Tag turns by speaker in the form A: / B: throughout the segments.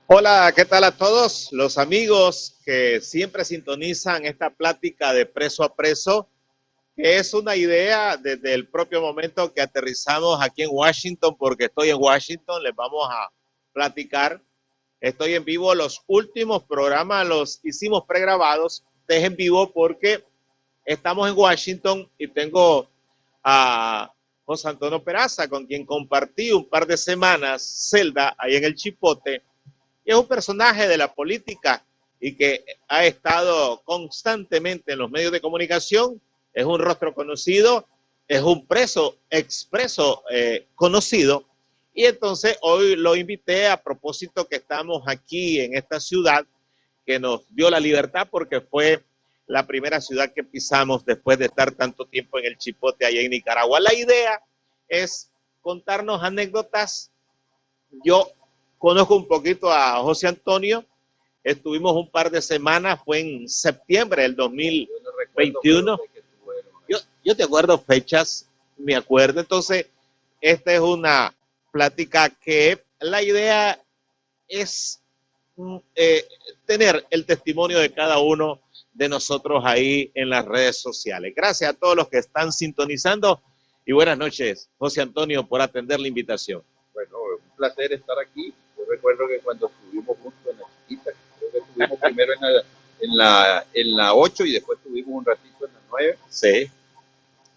A: Hola, ¿qué tal a todos los amigos que siempre sintonizan esta plática de preso a preso? Que es una idea desde el propio momento que aterrizamos aquí en Washington, porque estoy en Washington, les vamos a platicar. Estoy en vivo, los últimos programas los hicimos pregrabados, en vivo porque estamos en Washington y tengo a José Antonio Peraza, con quien compartí un par de semanas celda ahí en el Chipote. Y es un personaje de la política y que ha estado constantemente en los medios de comunicación, es un rostro conocido, es un preso expreso conocido. Y entonces hoy lo invité a propósito que estamos aquí en esta ciudad que nos dio la libertad porque fue la primera ciudad que pisamos después de estar tanto tiempo en el Chipote allá en Nicaragua. La idea es contarnos anécdotas. Yo conozco un poquito a José Antonio, estuvimos un par de semanas, fue en septiembre del
B: Yo no recuerdo, pero
A: 2021.
B: sé que estuvieron ahí.
A: Yo te acuerdo fechas, me acuerdo. Entonces, esta es una plática que la idea es eh, tener el testimonio de cada uno de nosotros ahí en las redes sociales. Gracias a todos los que están sintonizando y buenas noches, José Antonio, por atender la invitación.
B: Bueno, un placer estar aquí. Yo recuerdo que cuando estuvimos juntos en la chiquita, creo que estuvimos primero en la 8 y después estuvimos un ratito en la 9.
A: Sí.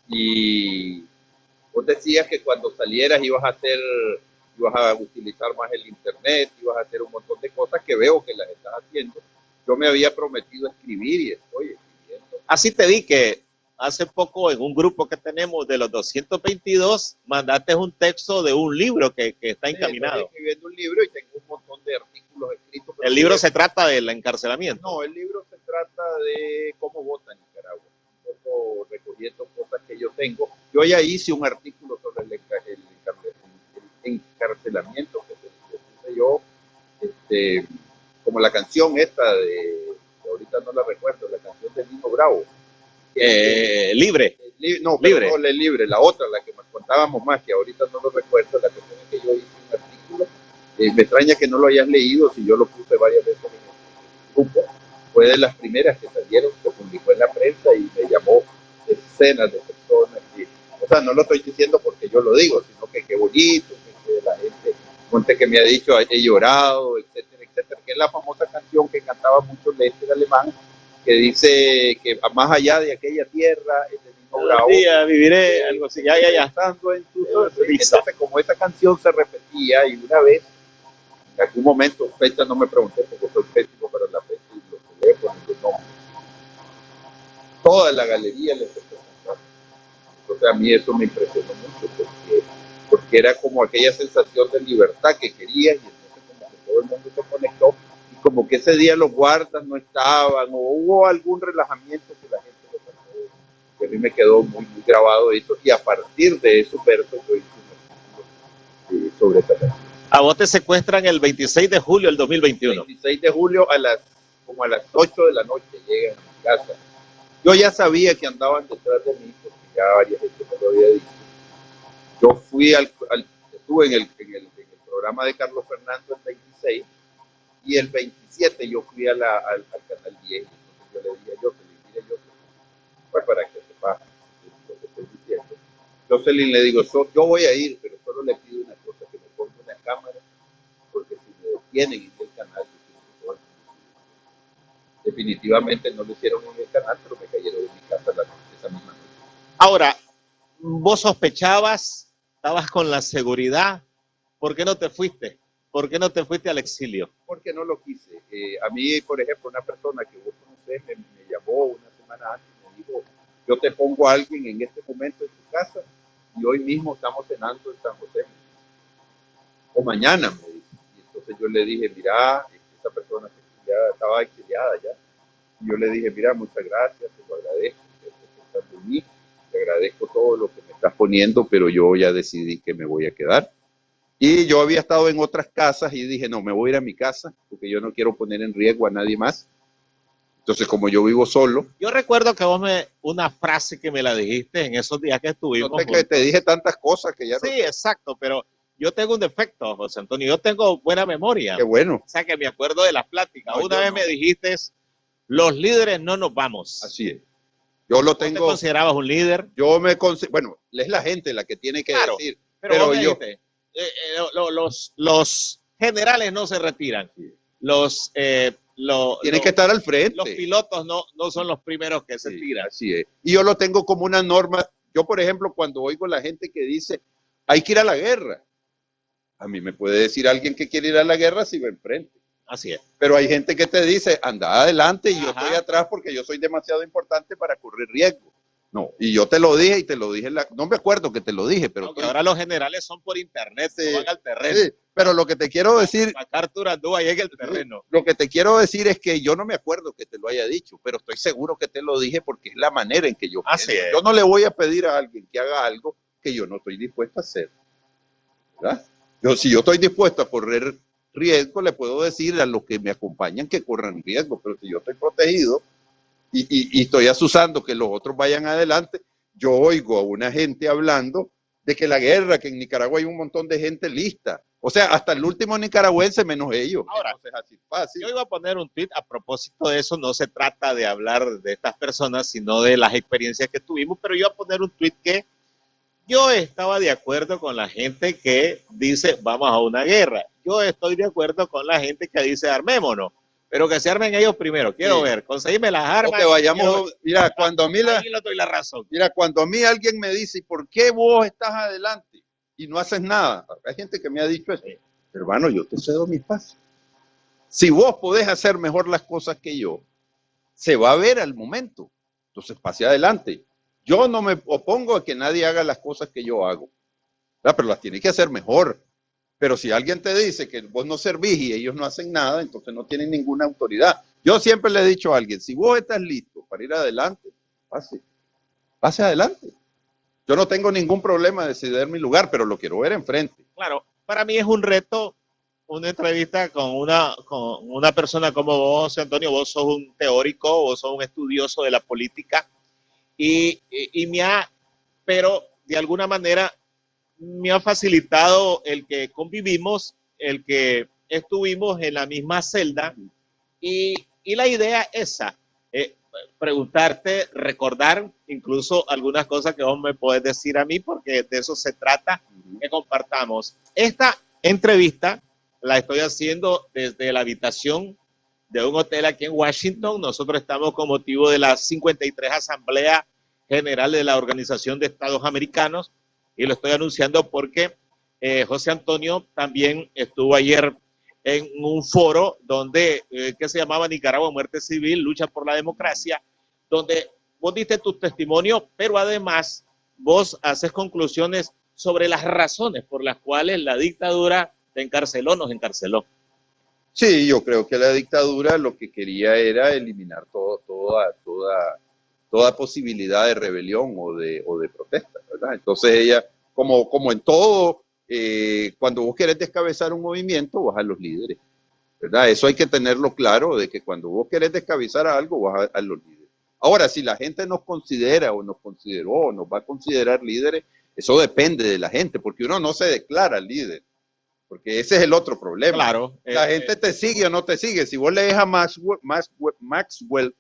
B: Y vos decías que cuando salieras ibas a utilizar más el internet, ibas a hacer un montón de cosas que veo que las estás haciendo. Yo me había prometido escribir y estoy escribiendo.
A: Así te di que hace poco en un grupo que tenemos de los 222 mandaste un texto de un libro que está encaminado.
B: Estoy escribiendo un libro y tengo un montón de artículos escritos.
A: El libro se trata del encarcelamiento.
B: No, el libro se trata de cómo vota Nicaragua, un poco recogiendo cosas que yo tengo. Yo ya hice un artículo sobre el encarcelamiento que puse yo, como la canción esta que ahorita no la recuerdo, la canción de Nino Bravo.
A: Libre.
B: No, libre. No, libre, la otra, la que nos contábamos más, que ahorita no lo recuerdo, la cuestión es que yo hice un artículo. Me extraña que no lo hayas leído, si yo lo puse varias veces en el grupo. Fue de las primeras que salieron, se publicó en la prensa y me llamó decenas de personas. O sea, no lo estoy diciendo porque yo lo digo, sino que qué bonito, que la gente que me ha dicho he llorado, etcétera, etcétera, que es la famosa canción que cantaba mucho Lester Alemán, que dice que más allá de aquella tierra, el mismo Bravo,
A: día viviré, algo así, ya.
B: Estando en tu entonces, como esa canción se repetía y una vez, en algún momento, fecha no me pregunté porque soy pésimo para la fecha y los teléfonos y los nombres, toda la galería le empezó a cantar. Entonces a mí eso me impresionó mucho porque era como aquella sensación de libertad que querías y entonces como que todo el mundo se conectó y como que ese día los guardas no estaban o hubo algún relajamiento que la gente lo cantó, que a mí me quedó muy, muy grabado eso y a partir de esos versos yo hice un artículo sobre esa canción.
A: A vos te secuestran el 26 de julio del 2021.
B: 26 de julio como a las 8 de la noche llegan a mi casa. Yo ya sabía que andaban detrás de mí porque ya varias gente me lo había dicho. Yo estuve en el programa de Carlos Fernando el 26 y el 27 yo fui al canal 10. Entonces yo le dije a Jocelyn, pues para que sepa lo que estoy diciendo. Jocelyn le digo, yo voy a ir, pero solo le pido una cosa, que me ponga una cámara, porque si me detienen en el canal, definitivamente no lo hicieron en el canal, pero me cayeron en mi casa esa misma noche.
A: Ahora, vos sospechabas, estabas con la seguridad, ¿por qué no te fuiste? ¿Por qué no te fuiste al exilio?
B: Porque no lo quise. A mí, por ejemplo, una persona que vos conocés me llamó una semana antes y me dijo, yo te pongo a alguien en este momento en tu casa y hoy mismo estamos cenando en San José. O mañana, me dice. Y entonces yo le dije, mira, esa persona que ya estaba exiliada ya. Y yo le dije, mira, muchas gracias, te lo agradezco, que estás de mí, te agradezco todo lo que me estás poniendo, pero yo ya decidí que me voy a quedar. Y yo había estado en otras casas y dije, no, me voy a ir a mi casa porque yo no quiero poner en riesgo a nadie más. Entonces, como yo vivo solo.
A: Yo recuerdo que una frase que me la dijiste en esos días que estuvimos.
B: No sé, que te dije tantas cosas que ya
A: sí, no. Exacto, pero yo tengo un defecto, José Antonio, yo tengo buena memoria.
B: Qué bueno.
A: O sea que me acuerdo de las pláticas.
B: No,
A: Una vez me dijiste, los líderes no nos vamos.
B: Así es. Yo lo tengo.
A: ¿Tú te considerabas un líder?
B: Yo me considero, bueno, es la gente la que tiene que decir.
A: Pero yo, dijiste, los generales no se retiran.
B: Tienen que estar al frente.
A: Los pilotos no son los primeros que se tiran.
B: Así es. Y yo lo tengo como una norma. Yo, por ejemplo, cuando oigo a la gente que dice, hay que ir a la guerra. A mí me puede decir alguien que quiere ir a la guerra si va enfrente.
A: Así es.
B: Pero hay gente que te dice, anda adelante y yo estoy atrás porque yo soy demasiado importante para correr riesgo. No, y yo te lo dije y te lo dije, no me acuerdo que te lo dije, pero...
A: ahora los generales son por internet,
B: sí,
A: van al terreno.
B: Sí, pero lo que te quiero decir...
A: MacArthur anduvo ahí en el terreno.
B: Lo que te quiero decir es que yo no me acuerdo que te lo haya dicho, pero estoy seguro que te lo dije porque es la manera en que yo pienso. Yo no le voy a pedir a alguien que haga algo que yo no estoy dispuesto a hacer, ¿verdad? Si yo estoy dispuesto a correr riesgo, le puedo decir a los que me acompañan que corran riesgo, pero si yo estoy protegido y estoy asusando que los otros vayan adelante, yo oigo a una gente hablando de que la guerra, que en Nicaragua hay un montón de gente lista, o sea, hasta el último nicaragüense menos ellos.
A: Ahora,
B: entonces, así fácil.
A: Yo iba a poner un tweet a propósito de eso, no se trata de hablar de estas personas, sino de las experiencias que tuvimos, pero yo iba a poner un tweet que yo estaba de acuerdo con la gente que dice vamos a una guerra. Yo estoy de acuerdo con la gente que dice armémonos, pero que se armen ellos primero. Quiero ver, conseguirme las armas.
B: O que vayamos, mira, cuando a mí
A: le doy la razón.
B: Mira, cuando a mí alguien me dice, ¿por qué vos estás adelante y no haces nada? Hay gente que me ha dicho eso. Hermano, yo te cedo mi espacio. Si vos podés hacer mejor las cosas que yo, se va a ver al momento. Entonces, pase adelante. Yo no me opongo a que nadie haga las cosas que yo hago, ¿verdad? Pero las tiene que hacer mejor. Pero si alguien te dice que vos no servís y ellos no hacen nada, entonces no tienen ninguna autoridad. Yo siempre le he dicho a alguien, si vos estás listo para ir adelante, pase adelante. Yo no tengo ningún problema de ceder mi lugar, pero lo quiero ver enfrente.
A: Claro, para mí es un reto una entrevista con una persona como vos, Antonio. Vos sos un teórico, vos sos un estudioso de la política pero de alguna manera me ha facilitado el que convivimos, el que estuvimos en la misma celda y la idea esa, preguntarte, recordar incluso algunas cosas que vos me podés decir a mí, porque de eso se trata, que compartamos. Esta entrevista la estoy haciendo desde la habitación de un hotel aquí en Washington. Nosotros estamos con motivo de la 53 Asamblea General de la Organización de Estados Americanos y lo estoy anunciando porque José Antonio también estuvo ayer en un foro donde que se llamaba Nicaragua Muerte Civil, Lucha por la Democracia, donde vos diste tu testimonio, pero además vos haces conclusiones sobre las razones por las cuales la dictadura te encarceló, nos encarceló.
B: Sí, yo creo que la dictadura lo que quería era eliminar toda posibilidad de rebelión o de protesta, ¿verdad? Entonces ella, como en todo, cuando vos querés descabezar un movimiento, vas a los líderes, ¿verdad? Eso hay que tenerlo claro, de que cuando vos querés descabezar algo, vas a los líderes. Ahora, si la gente nos considera o nos consideró o nos va a considerar líderes, eso depende de la gente, porque uno no se declara líder. Porque ese es el otro problema.
A: Claro.
B: La gente te sigue o no te sigue. Si vos lees a Maxwell,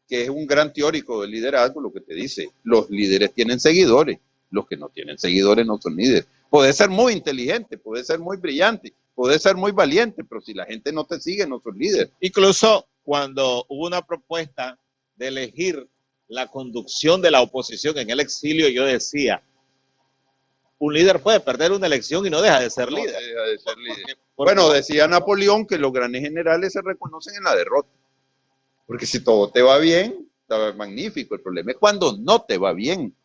B: que es un gran teórico del liderazgo, lo que te dice, los líderes tienen seguidores, los que no tienen seguidores no son líderes. Puedes ser muy inteligente, puedes ser muy brillante, puedes ser muy valiente, pero si la gente no te sigue, no sos líder.
A: Incluso cuando hubo una propuesta de elegir la conducción de la oposición en el exilio, yo decía, un líder puede perder una elección y no deja de ser líder.
B: Deja de ser líder. Bueno, decía Napoleón que los grandes generales se reconocen en la derrota. Porque si todo te va bien, está magnífico. El problema es cuando no te va bien.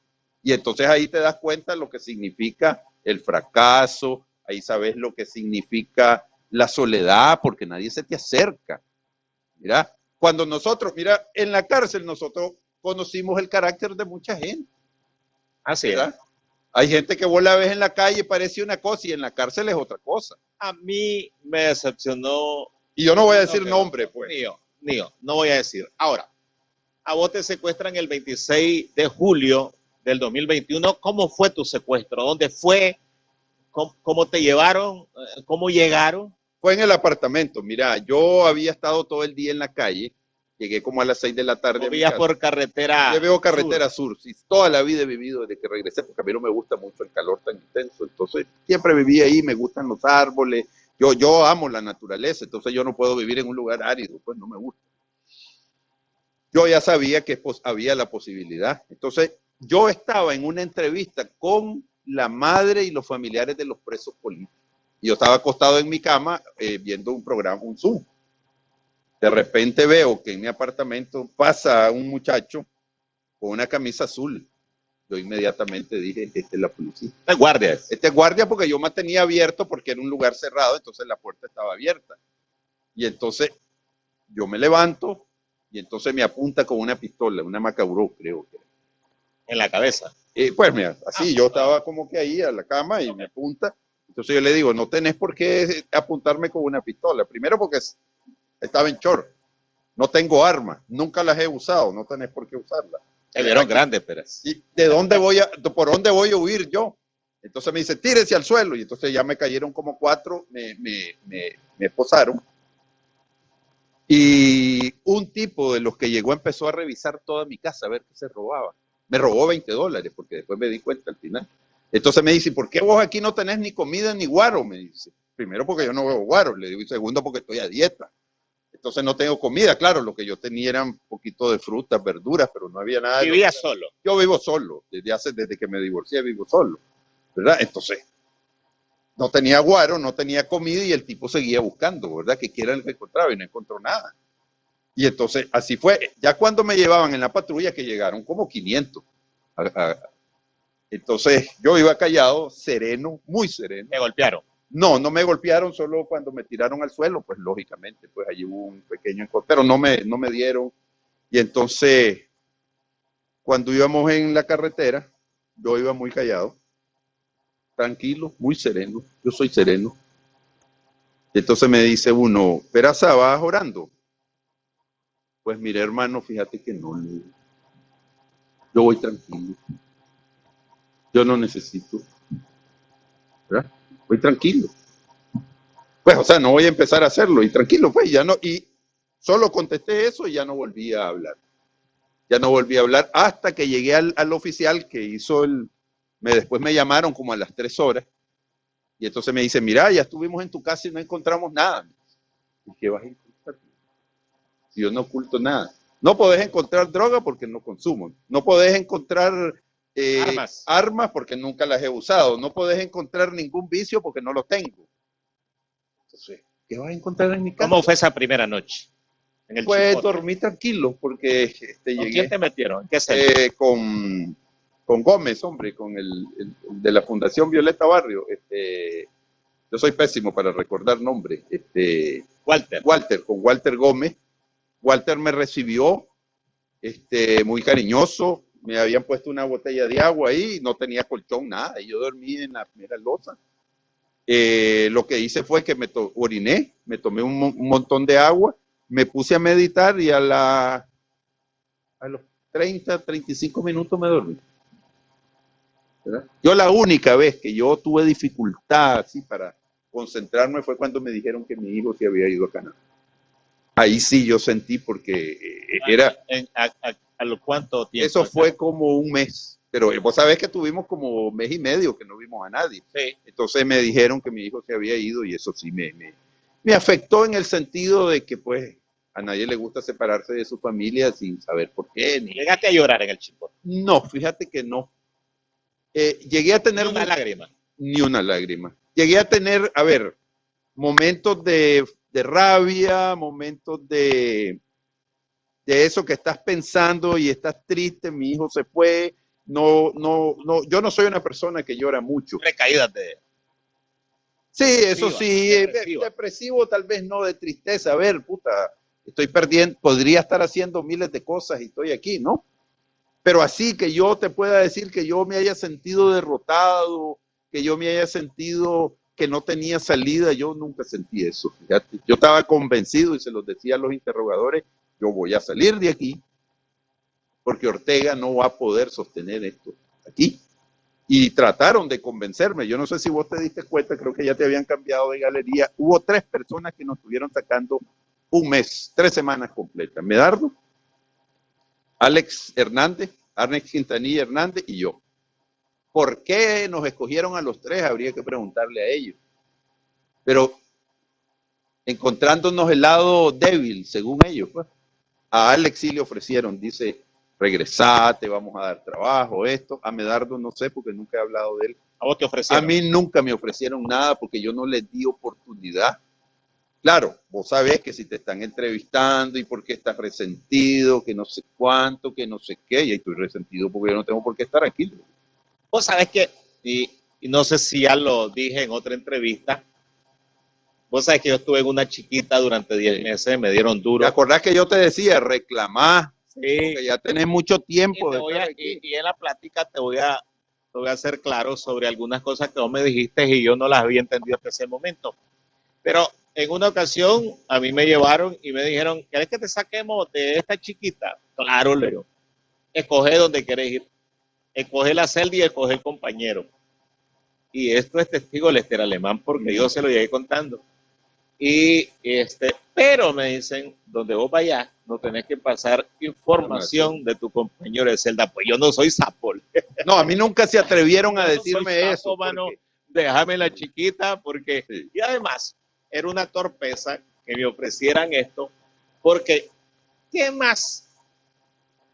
B: Y entonces ahí te das cuenta de lo que significa el fracaso, ahí sabes lo que significa la soledad, porque nadie se te acerca. Mira, cuando nosotros, mira, en la cárcel nosotros conocimos el carácter de mucha gente.
A: Así es.
B: Hay gente que vos la ves en la calle, parece una cosa y en la cárcel es otra cosa.
A: A mí me decepcionó.
B: Y yo no voy a decir nombre, pues.
A: No voy a decir. Ahora, a vos te secuestran el 26 de julio del 2021. ¿Cómo fue tu secuestro? ¿Dónde fue? cómo te llevaron? ¿Cómo llegaron?
B: Fue en el apartamento. Mira, yo había estado todo el día en la calle. Llegué como a las 6 de la tarde.
A: ¿Movías por carretera?
B: Yo veo carretera sur. Sí, toda la vida he vivido desde que regresé, porque a mí no me gusta mucho el calor tan intenso. Entonces, siempre viví ahí, me gustan los árboles. Yo amo la naturaleza, entonces yo no puedo vivir en un lugar árido, pues no me gusta. Yo ya sabía que había la posibilidad. Entonces, yo estaba en una entrevista con la madre y los familiares de los presos políticos. Y yo estaba acostado en mi cama viendo un programa, un Zoom. De repente veo que en mi apartamento pasa un muchacho con una camisa azul. Yo inmediatamente dije, este es la policía.
A: Este es guardia.
B: Este es guardia porque yo mantenía abierto porque era un lugar cerrado, entonces la puerta estaba abierta. Y entonces yo me levanto y entonces me apunta con una pistola, una Macabró, creo que.
A: En la cabeza.
B: Pues mira, así yo estaba como que ahí a la cama y me apunta. Entonces yo le digo, no tenés por qué apuntarme con una pistola. Primero porque estaba en short. No tengo armas, nunca las he usado, no tenés por qué usarlas.
A: Te vieron grande, Pérez.
B: ¿Y por dónde voy a huir yo? Entonces me dice, tírese al suelo. Y entonces ya me cayeron como 4, me esposaron. Y un tipo de los que llegó empezó a revisar toda mi casa a ver qué se robaba. Me robó $20, porque después me di cuenta al final. Entonces me dice, ¿por qué vos aquí no tenés ni comida ni guaro? Me dice. Primero porque yo no veo guaro, le digo, y segundo porque estoy a dieta. Entonces no tengo comida, claro, lo que yo tenía eran un poquito de frutas, verduras, pero no había nada.
A: ¿Vivía solo?
B: Yo vivo solo, desde que me divorcié vivo solo, ¿verdad? Entonces, no tenía guaro, no tenía comida y el tipo seguía buscando, ¿verdad? Que quiera el que encontraba y no encontró nada. Y entonces, así fue. Ya cuando me llevaban en la patrulla, que llegaron como 500. Entonces, yo iba callado, sereno, muy sereno.
A: ¿Me golpearon?
B: No, no me golpearon, solo cuando me tiraron al suelo, pues lógicamente, pues allí hubo un pequeño encuentro, pero no me dieron. Y entonces, cuando íbamos en la carretera, yo iba muy callado, tranquilo, muy sereno, yo soy sereno. Y entonces me dice uno, Peraza, ¿vas orando? Pues mire, hermano, fíjate que no, yo voy tranquilo, yo no necesito, ¿verdad? Voy tranquilo. Pues, o sea, no voy a empezar a hacerlo, y tranquilo, pues, ya no, y solo contesté eso y ya no volví a hablar. Ya no volví a hablar hasta que llegué al oficial que hizo después me llamaron como a las 3 horas, y entonces me dice, mira, ya estuvimos en tu casa y no encontramos nada. ¿Y qué vas a encontrar? Si yo no oculto nada. No podés encontrar droga porque no consumo. No podés encontrar armas porque nunca las he usado. No podés encontrar ningún vicio porque no lo tengo. Entonces, ¿qué vas a encontrar en mi casa?
A: ¿Cómo fue esa primera noche?
B: Pues dormí tranquilo porque
A: llegué. ¿Con quién te metieron? ¿Qué
B: con Gómez, hombre, con el de la Fundación Violeta Barrio. Yo soy pésimo para recordar nombres. Con Walter Gómez. Walter me recibió muy cariñoso. Me habían puesto una botella de agua ahí, no tenía colchón, nada. Y yo dormí en la primera loza. Lo que hice fue que oriné, me tomé un montón de agua, me puse a meditar y a los 30, 35 minutos me dormí. ¿Verdad? Yo la única vez que yo tuve dificultad así para concentrarme fue cuando me dijeron que mi hijo se había ido a Canadá. Ahí sí yo sentí porque era...
A: ¿A lo cuánto tiempo?
B: Eso fue como un mes, pero vos sabés que tuvimos como mes y medio que no vimos a nadie.
A: Sí.
B: Entonces me dijeron que mi hijo se había ido y eso sí me afectó en el sentido de que pues a nadie le gusta separarse de su familia sin saber por qué.
A: ¿Llegaste a llorar en el Chipote?
B: No, fíjate que no. Llegué a tener...
A: Ni una lágrima.
B: Ni una lágrima. Llegué a tener, a ver, momentos de rabia, momentos de eso que estás pensando y estás triste, mi hijo se fue. No, yo no soy una persona que llora mucho.
A: Recaídas de...
B: Sí, eso sí, depresivo tal vez no, de tristeza. A ver, puta, estoy perdiendo, podría estar haciendo miles de cosas y estoy aquí, ¿no? Pero así que yo te pueda decir que yo me haya sentido derrotado, que yo me haya sentido que no tenía salida, yo nunca sentí eso. Fíjate. Yo estaba convencido y se los decía a los interrogadores, yo voy a salir de aquí porque Ortega no va a poder sostener esto aquí. y trataron de convencerme. Yo no sé si vos te diste cuenta, creo que ya te habían cambiado de galería. Hubo 3 personas que nos estuvieron sacando un mes, 3 semanas completas. Medardo, Alex Hernández, Arnex Quintanilla Hernández y yo. ¿Por qué nos escogieron a los 3? Habría que preguntarle a ellos. Pero encontrándonos el lado débil, según ellos, pues, a Alex sí le ofrecieron, dice, regresate, vamos a dar trabajo, esto. A Medardo no sé, porque nunca he hablado de él.
A: ¿A vos te ofrecieron?
B: A mí nunca me ofrecieron nada porque yo no les di oportunidad. Claro, vos sabés que si te están entrevistando y por qué estás resentido, que no sé cuánto, que no sé qué, y estoy resentido porque yo no tengo por qué estar aquí.
A: Vos sabés que, y no sé si ya lo dije en otra entrevista, vos sabés que yo estuve en una chiquita durante 10 meses, me dieron duro.
B: ¿Te acordás que yo te decía, reclamá?
A: Sí.
B: Porque ya tenés mucho tiempo.
A: Y en la plática te voy a hacer claro sobre algunas cosas que vos me dijiste y yo no las había entendido hasta ese momento. Pero en una ocasión a mí me llevaron y me dijeron, ¿querés que te saquemos de esta chiquita? Claro, Leo. Escoge donde querés ir. Escoge la celda y escoge el compañero. Y esto es testigo Lester Alemán porque yo se lo llegué contando. Y pero me dicen, donde vos vayas, no tenés que pasar información de tu compañero de celda. Pues yo no soy sapo.
B: No, a mí nunca se atrevieron a decirme
A: sapo,
B: eso.
A: Mano, déjame la chiquita, porque...
B: Sí.
A: Y además, era una torpeza que me ofrecieran esto, porque ¿qué más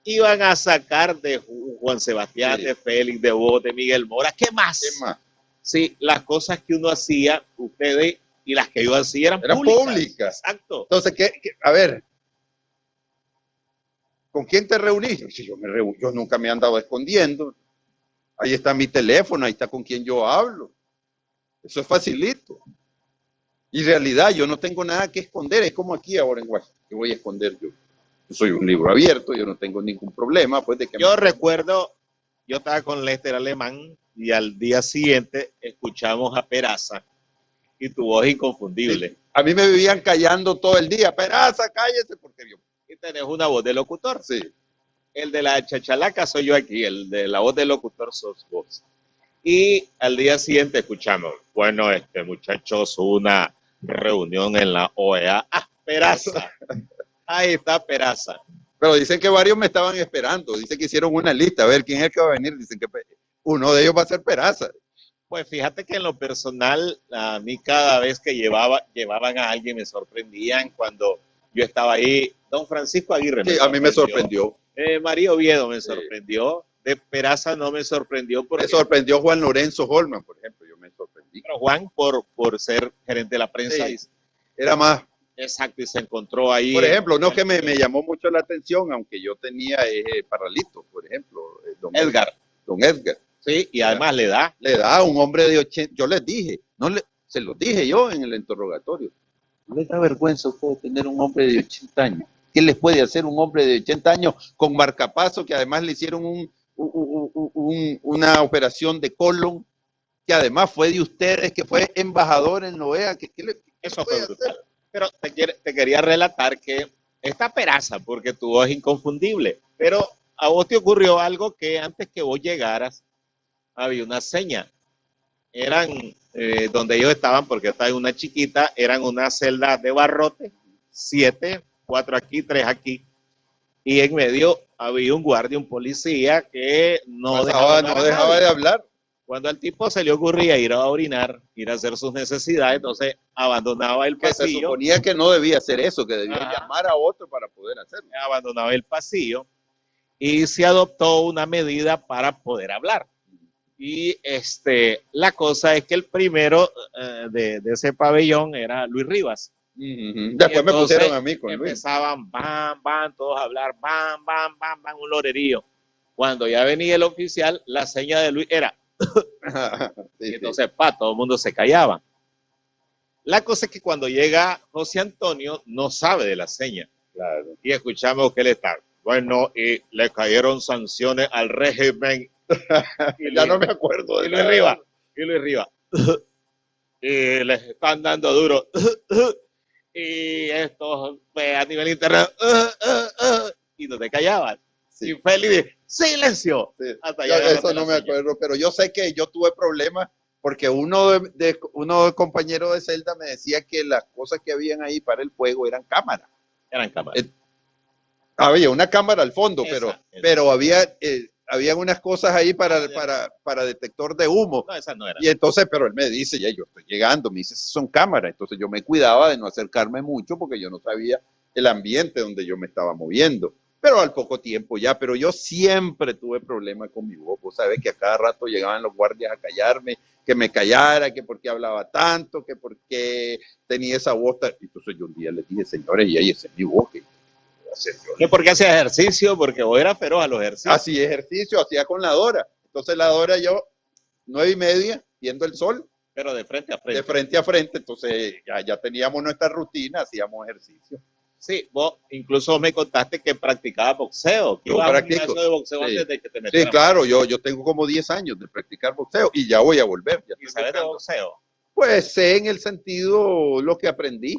A: iban a sacar de Juan Sebastián, sí, de Félix, de vos, de Miguel Mora? ¿Qué más?
B: ¿Qué más?
A: Sí, las cosas que uno hacía, ustedes y las que yo hacía eran públicas.
B: Exacto. Entonces, a ver, ¿con quién te reunís? Si yo nunca me he andado escondiendo. Ahí está mi teléfono, ahí está con quien yo hablo. Eso es facilito. Y en realidad yo no tengo nada que esconder. Es como aquí ahora en Washington. ¿Qué voy a esconder yo? Yo soy un libro abierto, yo no tengo ningún problema. Pues, de que
A: yo recuerdo, yo estaba con Lester Alemán y al día siguiente escuchamos a Peraza y tu voz inconfundible.
B: Sí. A mí me vivían callando todo el día. Peraza, cállese, porque yo...
A: Y tenés una voz de locutor.
B: Sí.
A: El de la chachalaca soy yo aquí, el de la voz de locutor sos vos. Y al día siguiente escuchamos, bueno, muchachos, una reunión en la OEA. Ah, Peraza. Ahí está Peraza.
B: Pero dicen que varios me estaban esperando. Dicen que hicieron una lista. A ver, ¿quién es el que va a venir? Dicen que uno de ellos va a ser Peraza.
A: Pues fíjate que en lo personal, a mí cada vez que llevaban a alguien me sorprendían. Cuando yo estaba ahí, don Francisco Aguirre
B: sí, a mí me sorprendió.
A: María Oviedo me sorprendió. De Peraza no me sorprendió. Porque...
B: Me sorprendió Juan Lorenzo Holman, por ejemplo. Yo me sorprendí.
A: Pero Juan, por ser gerente de la prensa.
B: Sí, era más.
A: Exacto, y se encontró ahí.
B: Por ejemplo, no que me llamó mucho la atención, aunque yo tenía Parralito, por ejemplo. Don Edgar.
A: Sí, y además le da
B: a un hombre de 80. Yo les dije, se los dije yo en el interrogatorio. ¿No les da vergüenza a ustedes tener un hombre de 80 años? ¿Qué les puede hacer un hombre de 80 años con marcapaso, que además le hicieron una operación de colon, que además fue de ustedes, que fue embajador en la OEA?
A: Eso fue brutal. Pero te quería relatar que esta Peraza, porque tu voz es inconfundible, pero a vos te ocurrió algo que antes que vos llegaras, había una seña. Eran donde ellos estaban, porque estaba en una chiquita, eran una celda de barrote, 7, 4 aquí, 3 aquí, y en medio había un guardia, un policía que no dejaba de hablar. Cuando al tipo se le ocurría ir a orinar, ir a hacer sus necesidades, entonces abandonaba el pasillo.
B: Se suponía que no debía hacer eso, que debía llamar a otro para poder hacerlo.
A: Abandonaba el pasillo y se adoptó una medida para poder hablar. Y la cosa es que el primero de ese pabellón era Luis Rivas.
B: Después me pusieron a mí con Luis.
A: Empezaban, bam, todos a hablar, bam, un lorerío. Cuando ya venía el oficial, la seña de Luis era...
B: sí,
A: entonces, todo el mundo se callaba. La cosa es que cuando llega José Antonio, no sabe de la seña.
B: Claro.
A: Y escuchamos que él está, bueno, y le cayeron sanciones al régimen.
B: Ya no me acuerdo de
A: Luis Rivas. Y les están dando duro. Y esto a nivel internet. Y no te callabas.
B: Sí.
A: Y Félix, silencio.
B: Sí.
A: Hasta
B: Yo
A: allá
B: eso
A: agarraste
B: no
A: la
B: me
A: silla.
B: acuerdo, pero yo sé que yo tuve problemas porque uno de compañeros de celda me decía que las cosas que habían ahí para el fuego eran cámaras.
A: Eran cámaras.
B: Había una cámara al fondo,
A: Esa.
B: pero habían unas cosas ahí para detector de humo.
A: No, esas no eran.
B: Y entonces, pero él me dice, ya yo estoy llegando, me dice, esas son cámaras. Entonces yo me cuidaba de no acercarme mucho porque yo no sabía el ambiente donde yo me estaba moviendo. Pero al poco tiempo ya, pero yo siempre tuve problemas con mi voz. Vos sabés que a cada rato llegaban los guardias a callarme, que me callara, que por qué hablaba tanto, que por qué tenía esa voz. Entonces yo un día les dije, señores, y ahí esa es mi voz, que hacer yo.
A: ¿Qué por qué hacía ejercicio? Porque vos eras feroz a los ejercicios.
B: Así ejercicio, hacía con la Dora. Entonces la Dora yo, 9:30, viendo el sol.
A: Pero de frente a frente.
B: De frente a frente, entonces ya teníamos nuestra rutina, hacíamos ejercicio.
A: Sí, vos incluso me contaste que practicabas boxeo. Que
B: Yo
A: ibas a un
B: practico.
A: gimnasio de boxeo
B: Sí.
A: antes de que te metieras.
B: Sí, claro, yo tengo como 10 años de practicar boxeo y ya voy a volver. Ya
A: ¿Y sabes de boxeo?
B: Pues sé en el sentido lo que aprendí,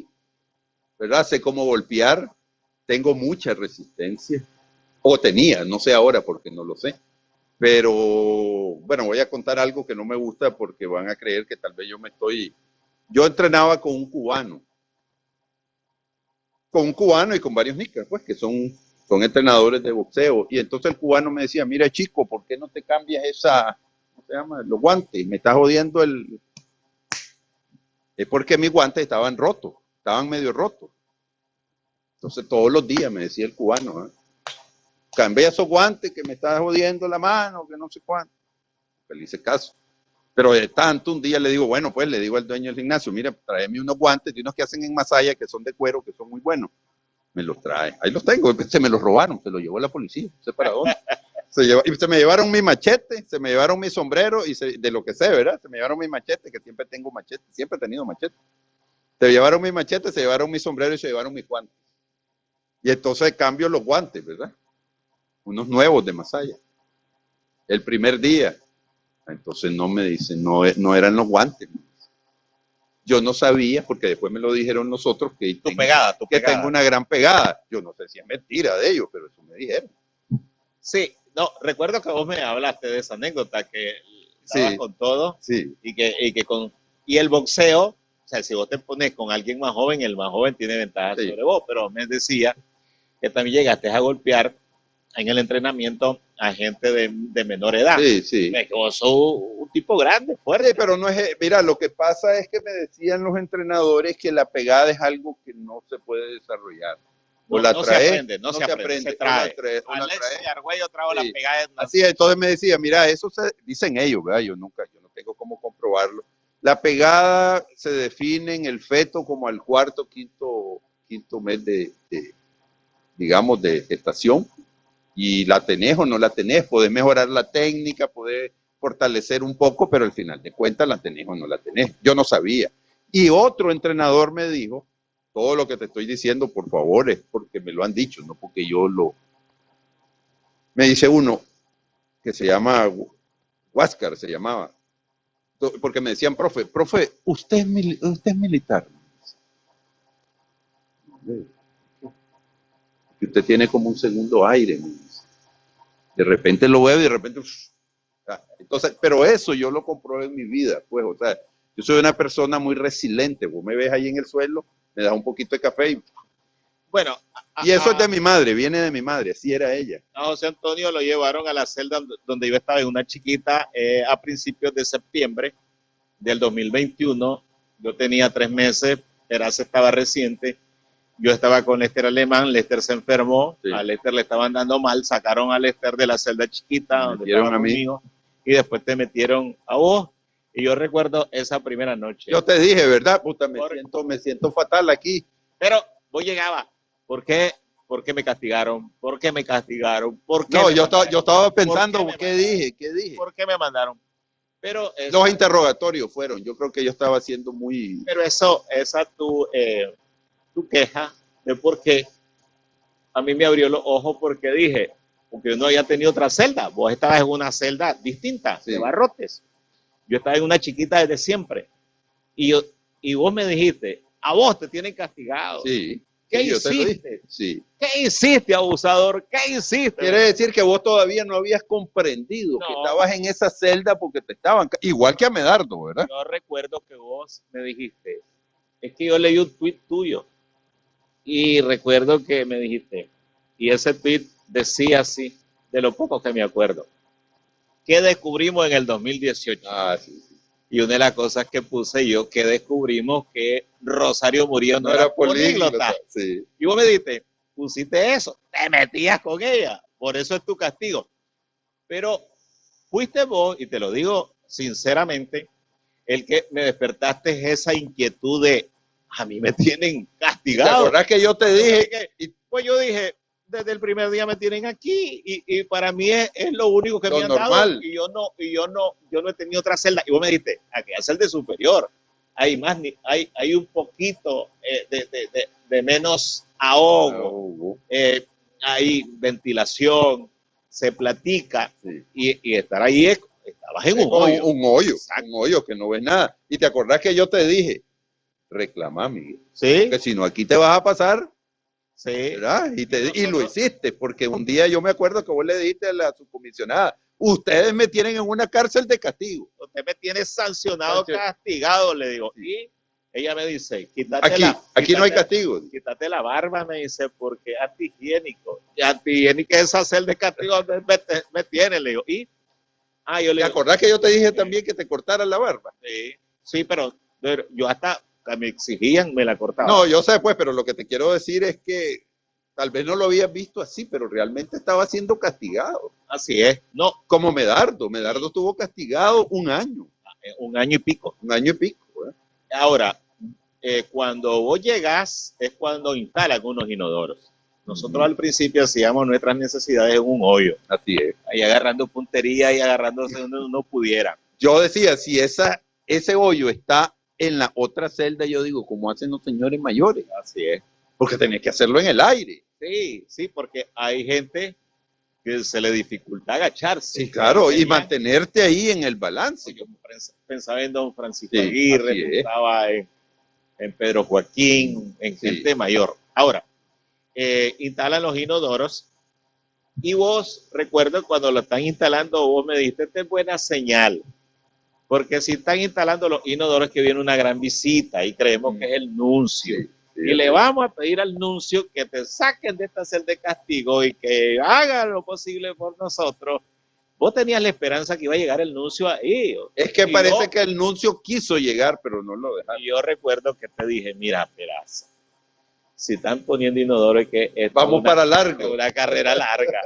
B: ¿verdad? Sé cómo golpear, tengo mucha resistencia, o tenía, no sé ahora porque no lo sé. Pero bueno, voy a contar algo que no me gusta porque van a creer que tal vez yo entrenaba con un cubano y con varios nicas, pues que son entrenadores de boxeo. Y entonces el cubano me decía, mira chico, ¿por qué no te cambias ¿cómo se llama? Los guantes, me estás jodiendo Es porque mis guantes estaban rotos, estaban medio rotos. Entonces todos los días me decía el cubano, cambia esos guantes que me estás jodiendo la mano, que no sé cuánto. Le hice caso. Pero de tanto, un día le digo, bueno, pues le digo al dueño del gimnasio, mira, tráeme unos guantes de unos que hacen en Masaya, que son de cuero, que son muy buenos. Me los trae. Ahí los tengo. Se me los robaron, se los llevó la policía. No sé para dónde. Se me llevaron mi machete, se me llevaron mi sombrero y de lo que sé, ¿verdad? Se me llevaron mi machete, que siempre tengo machete, siempre he tenido machete. Se llevaron mi machete, se llevaron mi sombrero y se llevaron mis guantes. Y entonces cambio los guantes, ¿verdad? Unos nuevos de Masaya. El primer día. Entonces no me dicen, no eran los guantes. Yo no sabía, porque después me lo dijeron nosotros, que tengo una gran pegada. Yo no sé si es mentira de ellos, pero eso me dijeron.
A: Sí, no, recuerdo que vos me hablaste de esa anécdota, que estabas
B: Sí,
A: con todo
B: sí.
A: y el boxeo, o sea, si vos te pones con alguien más joven, el más joven tiene ventaja
B: Sí.
A: sobre vos, pero me decía que también llegaste a golpear en el entrenamiento a gente de menor edad.
B: Sí, sí.
A: Vos sos un tipo grande, fuerte.
B: Sí, pero no es, mira, lo que pasa es que me decían los entrenadores que la pegada es algo que no se puede desarrollar. O la
A: no
B: trae,
A: se aprende, no se aprende, se trae.
B: Alexis
A: Argüello trajo
B: sí.
A: la pegada.
B: Así es, entonces me decía, mira, dicen ellos, ¿verdad? Yo no tengo cómo comprobarlo. La pegada se define en el feto como al cuarto, quinto mes digamos, de gestación. Y la tenés o no la tenés, podés mejorar la técnica, podés fortalecer un poco, pero al final de cuentas la tenés o no la tenés. Yo no sabía. Y otro entrenador me dijo, todo lo que te estoy diciendo, por favor, es porque me lo han dicho, no porque Me dice uno que se llama Huáscar, se llamaba, porque me decían, profe, usted es militar. Usted tiene como un segundo aire, me dice. De repente lo veo y de repente... Entonces, pero eso yo lo comprobé en mi vida, pues, o sea, yo soy una persona muy resiliente. Vos me ves ahí en el suelo, me das un poquito de café y...
A: Bueno,
B: y eso es de mi madre, viene de mi madre, así era ella.
A: A José Antonio lo llevaron a la celda donde yo estaba, en una chiquita, a principios de septiembre del 2021. Yo tenía 3 meses, Erace estaba reciente. Yo estaba con Lester Alemán, Lester se enfermó, sí. A Lester le estaban dando mal, sacaron a Lester de la celda chiquita donde estaba conmigo y después te metieron a vos. Y yo recuerdo esa primera noche.
B: Yo te dije, ¿verdad? Puta, me siento fatal aquí.
A: Pero vos llegabas, ¿por qué me castigaron? ¿Por qué me castigaron? ¿Por qué
B: no, yo estaba pensando, ¿qué dije?
A: ¿Por qué me mandaron? Pero
B: los interrogatorios fueron, yo creo que yo estaba siendo muy...
A: Pero esa tu queja de por qué a mí me abrió los ojos, porque dije, porque uno había tenido otra celda, vos estabas en una celda distinta, sí, de barrotes, yo estaba en una chiquita desde siempre, y vos me dijiste, a vos te tienen castigado,
B: sí.
A: ¿Qué
B: Sí, yo te lo
A: hiciste?
B: dije. Sí.
A: ¿Qué hiciste, abusador? ¿Qué hiciste?
B: Quiere decir que vos todavía no habías comprendido que
A: No,
B: estabas en esa celda porque te estaban, igual que a Medardo, ¿verdad?
A: yo recuerdo que vos me dijiste, es que yo leí un tweet tuyo y recuerdo que me dijiste, y ese tweet decía así, de lo poco que me acuerdo, ¿qué descubrimos en el 2018?
B: Ah, sí, sí.
A: Y una de las cosas que puse yo, que descubrimos que Rosario Murillo no
B: No
A: era
B: era políglota,
A: políglota.
B: sí.
A: Y vos me dijiste, pusiste eso, te metías con ella, por eso es tu castigo. Pero fuiste vos, y te lo digo sinceramente, el que me despertaste esa inquietud de, a mí me tienen
B: ¿Y te
A: castigado.
B: acordás que yo te dije?
A: Pues yo dije, desde el primer día me tienen aquí y para mí es lo único que
B: Lo
A: me han
B: normal.
A: dado y yo no he tenido otra celda. Y vos me dijiste, aquella celda superior, hay más, hay un poquito de menos ahogo, hay ventilación, se platica
B: Sí.
A: y estar ahí estabas en un
B: como
A: hoyo.
B: un hoyo,
A: Exacto.
B: un hoyo que no ves nada. Y te acordás que yo te dije, reclama, Miguel,
A: Sí,
B: porque si no aquí te vas a pasar,
A: sí.
B: ¿verdad? Y
A: nosotros,
B: lo hiciste, porque un día yo me acuerdo que vos le dijiste a la subcomisionada, ustedes me tienen en una cárcel de castigo.
A: usted me tiene sancionado, castigado, le digo. Y ella me dice, quítate
B: Aquí no hay castigo.
A: Quítate la barba, me dice, porque es antihigiénico. Y antihigiénica es hacer de castigo me tiene, le digo. Y yo le
B: ¿Te
A: digo,
B: acordás que yo te dije también que te cortaras la barba?
A: sí, pero yo hasta que me exigían me la cortaba.
B: No, yo sé pues, pero lo que te quiero decir es que tal vez no lo habías visto así, pero realmente estaba siendo castigado.
A: Así es. No,
B: como Medardo. Medardo estuvo castigado un año.
A: Un año y pico.
B: Un año y pico.
A: Ahora, cuando vos llegas es cuando instalan unos inodoros. Nosotros al principio hacíamos nuestras necesidades en un hoyo.
B: Así es.
A: Ahí agarrando puntería y agarrándose donde uno pudiera.
B: Yo decía, si ese hoyo está en la otra celda, yo digo, ¿cómo hacen los señores mayores?
A: Así es.
B: Porque tenés que hacerlo en el aire.
A: Sí, sí, porque hay gente que se le dificulta agacharse.
B: Sí, claro, y mantenerte ahí en el balance.
A: Yo pensaba en don Francisco
B: Sí,
A: Aguirre, pensaba en Pedro Joaquín, en gente mayor. Ahora, instalan los inodoros y vos, recuerdo cuando lo están instalando, vos me dijiste, esta es buena señal, porque si están instalando los inodoros que viene una gran visita y creemos que es el nuncio. Y le vamos a pedir al nuncio que te saquen de esta celda de castigo y que hagan lo posible por nosotros. Vos tenías la esperanza que iba a llegar el nuncio ahí.
B: Es que parece que el nuncio quiso llegar, pero no lo dejaron.
A: Y yo recuerdo que te dije, mira, Peraza, si están poniendo inodoro es que
B: vamos para largo.
A: Es una carrera larga.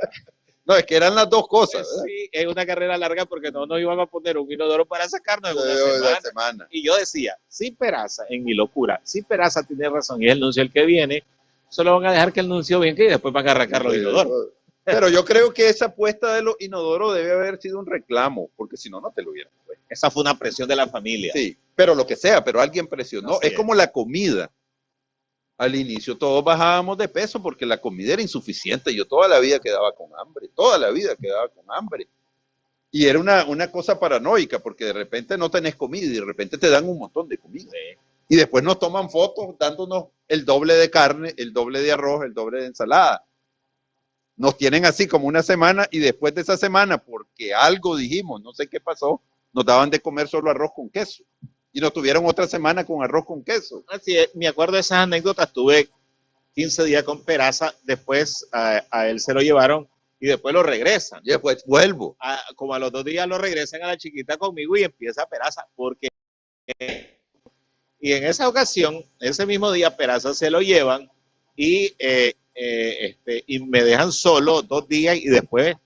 B: No, es que eran las dos cosas.
A: Sí, es una carrera larga porque no nos iban a poner un inodoro para sacarnos en una semana. Y yo decía, si Peraza, en mi locura, si Peraza tiene razón y es el nuncio el que viene, solo van a dejar que el nuncio venga y después van a arrancar los inodoros.
B: Pero yo creo que esa apuesta de los inodoros debe haber sido un reclamo, porque si no, no te lo hubieran puesto.
A: Esa fue una presión de la familia.
B: Sí, pero lo que sea, pero alguien presionó. Es como la comida. Al inicio todos bajábamos de peso porque la comida era insuficiente. Yo toda la vida quedaba con hambre, toda la vida quedaba con hambre. Y era una cosa paranoica porque de repente no tenés comida y de repente te dan un montón de comida. Sí. Y después nos toman fotos dándonos el doble de carne, el doble de arroz, el doble de ensalada. Nos tienen así como una semana y después de esa semana, porque algo dijimos, no sé qué pasó, nos daban de comer solo arroz con queso. Y nos tuvieron otra semana con arroz con queso.
A: Así es, me acuerdo de esas anécdotas. Tuve 15 días con Peraza, después a él se lo llevaron y después lo regresan.
B: Y después vuelvo.
A: Como a los 2 días lo regresan a la chiquita conmigo y empieza Peraza, porque y en esa ocasión, ese mismo día Peraza se lo llevan y me dejan solo 2 días y después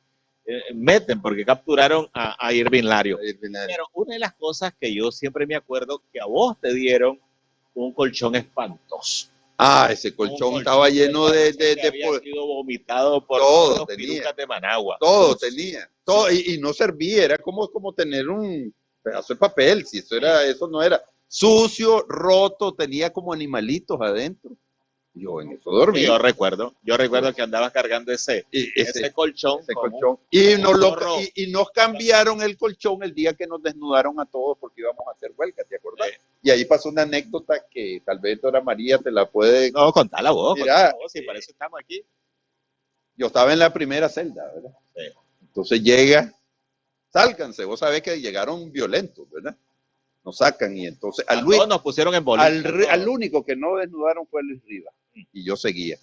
A: meten porque capturaron a Irving Lario. Pero una de las cosas que yo siempre me acuerdo que a vos te dieron un colchón espantoso.
B: Ese colchón estaba lleno de
A: había sido vomitado por
B: todos
A: los pirucas de Managua.
B: Todo tenía. Todo, y no servía, era como tener un pedazo de papel, si eso no era sucio, roto, tenía como animalitos adentro. Yo en eso
A: Sí,
B: dormí.
A: yo recuerdo que andabas cargando ese colchón.
B: Ese colchón. Y nos cambiaron el colchón el día que nos desnudaron a todos porque íbamos a hacer huelga, ¿te acordás? Y ahí pasó una anécdota que tal vez Dora María te la puede...
A: No, contala vos,
B: Sí,
A: para eso estamos aquí.
B: Yo estaba en la primera celda, ¿verdad? Sí. Entonces llega, sálganse, vos sabés que llegaron violentos, ¿verdad? Nos sacan y entonces
A: a todos nos pusieron en bolita.
B: Al único que no desnudaron fue Luis Rivas y yo seguía.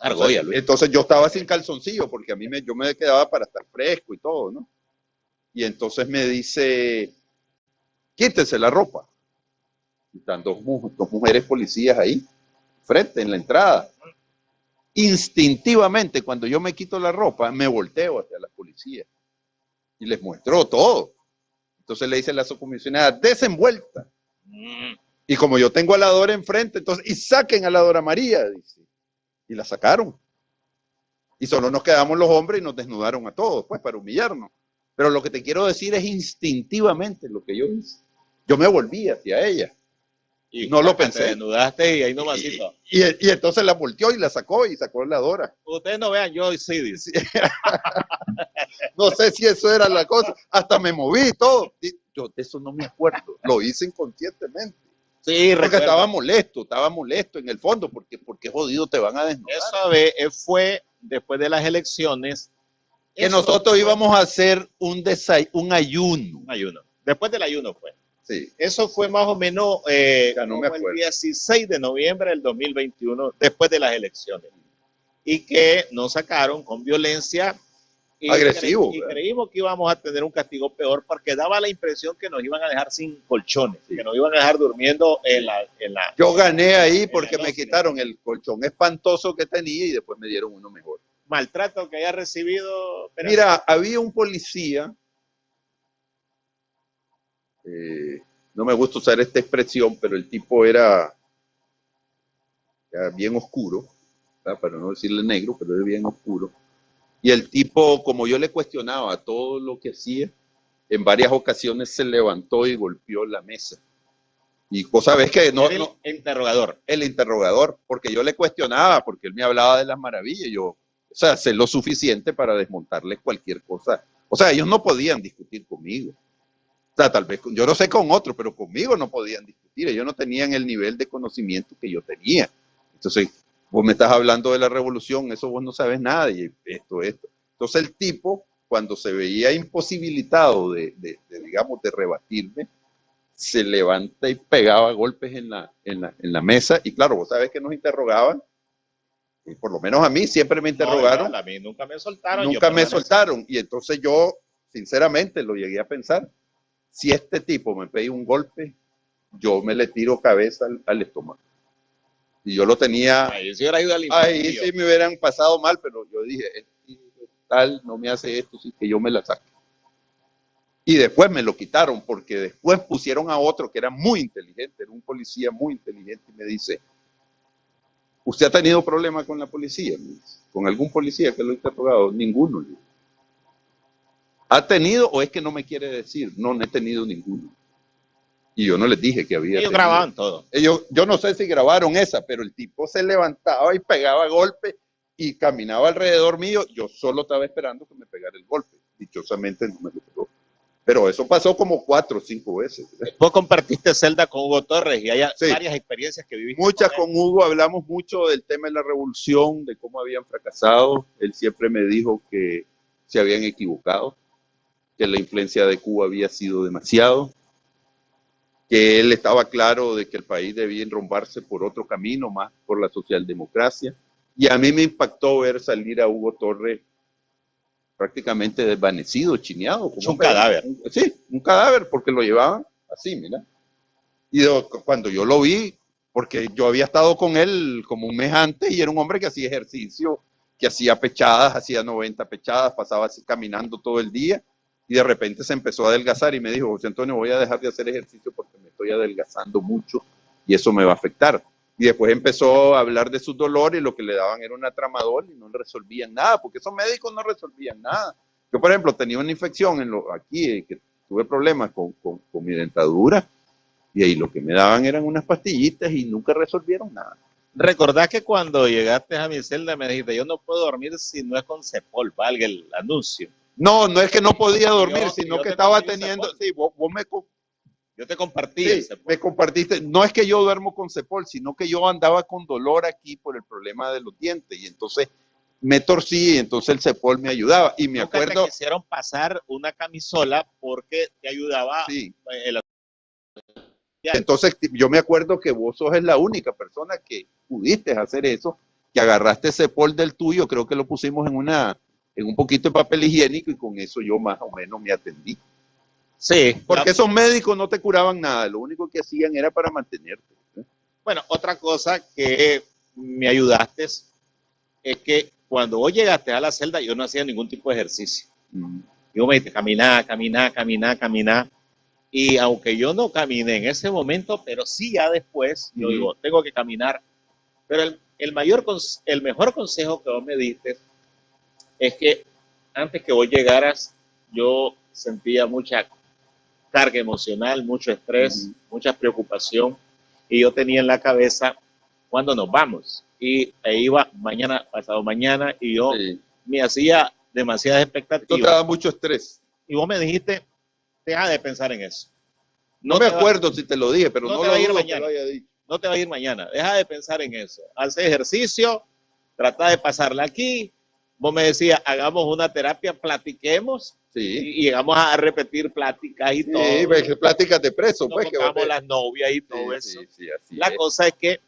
A: Argolla, Luis.
B: Entonces yo estaba sin calzoncillo porque yo me quedaba para estar fresco y todo, ¿no? Y entonces me dice, quítese la ropa. Y están dos mujeres policías ahí, frente, en la entrada. Instintivamente, cuando yo me quito la ropa, me volteo hacia las policías y les muestro todo. Entonces le dice la subcomisionada, desenvuelta. Y como yo tengo a la Dora enfrente, entonces, y saquen a la Dora María, dice. Y la sacaron. Y solo nos quedamos los hombres y nos desnudaron a todos, pues, para humillarnos. Pero lo que te quiero decir es instintivamente lo que yo hice. Yo me volví hacia ella. Y no lo pensé.
A: Te desnudaste y ahí nomás.
B: Y entonces la volteó y la sacó y sacó la Dora.
A: Ustedes no vean, yo sí, dice.
B: No sé si eso era la cosa. Hasta me moví y todo. Yo de eso no me acuerdo. Lo hice inconscientemente.
A: Sí,
B: porque estaba molesto en el fondo, porque jodido te van a desnudar.
A: Eso fue después de las elecciones.
B: Que nosotros íbamos a hacer un ayuno.
A: Un ayuno. Después del ayuno fue.
B: Sí.
A: Eso fue más o menos
B: no me acuerdo.
A: El 16 de noviembre del 2021, después de las elecciones. Y que nos sacaron con violencia.
B: Agresivo.
A: Y creímos que íbamos a tener un castigo peor porque daba la impresión que nos iban a dejar sin colchones, que nos iban a dejar durmiendo en la...
B: Yo gané ahí porque me quitaron el colchón espantoso que tenía y después me dieron uno mejor.
A: Maltrato que haya recibido...
B: Mira, había un policía, no me gusta usar esta expresión, pero el tipo era bien oscuro, ¿verdad? Para no decirle negro, pero era bien oscuro. Y el tipo, como yo le cuestionaba todo lo que hacía, en varias ocasiones se levantó y golpeó la mesa. Y vos sabés que
A: el interrogador.
B: El interrogador, porque yo le cuestionaba, porque él me hablaba de las maravillas. Yo, sé lo suficiente para desmontarles cualquier cosa. O sea, ellos no podían discutir conmigo. O sea, tal vez, yo no sé con otros, pero conmigo no podían discutir. Ellos no tenían el nivel de conocimiento que yo tenía. Entonces, vos me estás hablando de la revolución, eso vos no sabes nada, y esto. Entonces el tipo, cuando se veía imposibilitado digamos, de rebatirme, se levanta y pegaba golpes en la mesa, y claro, vos sabés que nos interrogaban, y por lo menos a mí siempre me interrogaron.
A: No, a mí nunca me soltaron.
B: Nunca me soltaron, y entonces yo, sinceramente, lo llegué a pensar, si este tipo me pega un golpe, yo me le tiro cabeza al estómago. Y yo lo tenía.
A: Ahí sí hubiera ido al
B: ahí sí me hubieran pasado mal, pero yo dije, tal, no me hace esto, sí que yo me la saque. Y después me lo quitaron, porque después pusieron a otro que era muy inteligente, era un policía muy inteligente, y me dice, ¿usted ha tenido problemas con la policía? ¿Con algún policía que lo ha interrogado? Ninguno. ¿Ha tenido o es que no me quiere decir? No he tenido ninguno. Y yo no les dije que había.
A: Ellos grababan todo.
B: Yo no sé si grabaron esa, pero el tipo se levantaba y pegaba golpes y caminaba alrededor mío. Yo solo estaba esperando que me pegara el golpe. Dichosamente no me lo pegó. Pero eso pasó como 4 o 5 veces.
A: Vos compartiste celda con Hugo Torres y hay varias experiencias que viviste.
B: Muchas con Hugo, hablamos mucho del tema de la revolución, de cómo habían fracasado. Él siempre me dijo que se habían equivocado, que la influencia de Cuba había sido demasiado, que él estaba claro de que el país debía enrumbarse por otro camino, más por la socialdemocracia. Y a mí me impactó ver salir a Hugo Torres prácticamente desvanecido, chineado.
A: Como un cadáver.
B: Sí, un cadáver, porque lo llevaban así, mira. Y cuando yo lo vi, porque yo había estado con él como un mes antes y era un hombre que hacía ejercicio, que hacía pechadas, hacía 90 pechadas, pasaba así caminando todo el día. Y de repente se empezó a adelgazar y me dijo, José Antonio, voy a dejar de hacer ejercicio porque me estoy adelgazando mucho y eso me va a afectar. Y después empezó a hablar de sus dolores y lo que le daban era una tramadol y no resolvían nada, porque esos médicos no resolvían nada. Yo, por ejemplo, tenía una infección aquí, que tuve problemas con mi dentadura y ahí lo que me daban eran unas pastillitas y nunca resolvieron nada.
A: Recordás que cuando llegaste a mi celda me dijiste, yo no puedo dormir si no es con Cepol, valga el anuncio.
B: No, no es que no podía dormir, sino que estaba teniendo, sí,
A: yo te compartí
B: sí,
A: el Cepol.
B: me compartiste, no es que yo duermo con Cepol, sino que yo andaba con dolor aquí por el problema de los dientes, y entonces me torcí, y entonces el Cepol me ayudaba, y me
A: Nunca
B: acuerdo...
A: te quisieron pasar una camisola porque te ayudaba
B: Sí.
A: el...
B: Entonces yo me acuerdo que vos sos la única persona que pudiste hacer eso, que agarraste ese Cepol del tuyo, creo que lo pusimos en un poquito de papel higiénico, y con eso yo más o menos me atendí.
A: Sí.
B: Porque esos médicos no te curaban nada, lo único que hacían era para mantenerte.
A: Bueno, otra cosa que me ayudaste es que cuando vos llegaste a la celda yo no hacía ningún tipo de ejercicio. Yo me dijiste, caminar. Y aunque yo no caminé en ese momento, pero sí ya después, yo digo, tengo que caminar. Pero el mejor consejo que vos me diste es que antes que vos llegaras, yo sentía mucha carga emocional, mucho estrés, mucha preocupación, y yo tenía en la cabeza cuándo nos vamos. Y iba mañana, pasado mañana, y yo me hacía demasiadas expectativas.
B: Esto te da mucho estrés.
A: Y vos me dijiste, deja de pensar en eso.
B: No me acuerdo si te lo dije, pero no
A: te va a ir
B: dudo
A: mañana.
B: que lo haya dicho.
A: No te va a ir mañana. Deja de pensar en eso. Haz ejercicio, trata de pasarla aquí. Vos me decías, hagamos una terapia, platiquemos.
B: Sí.
A: Y llegamos a repetir pláticas y todo.
B: Sí, pláticas de preso.
A: Nos
B: pues,
A: contamos las novias y todo eso.
B: Sí, así
A: la cosa es que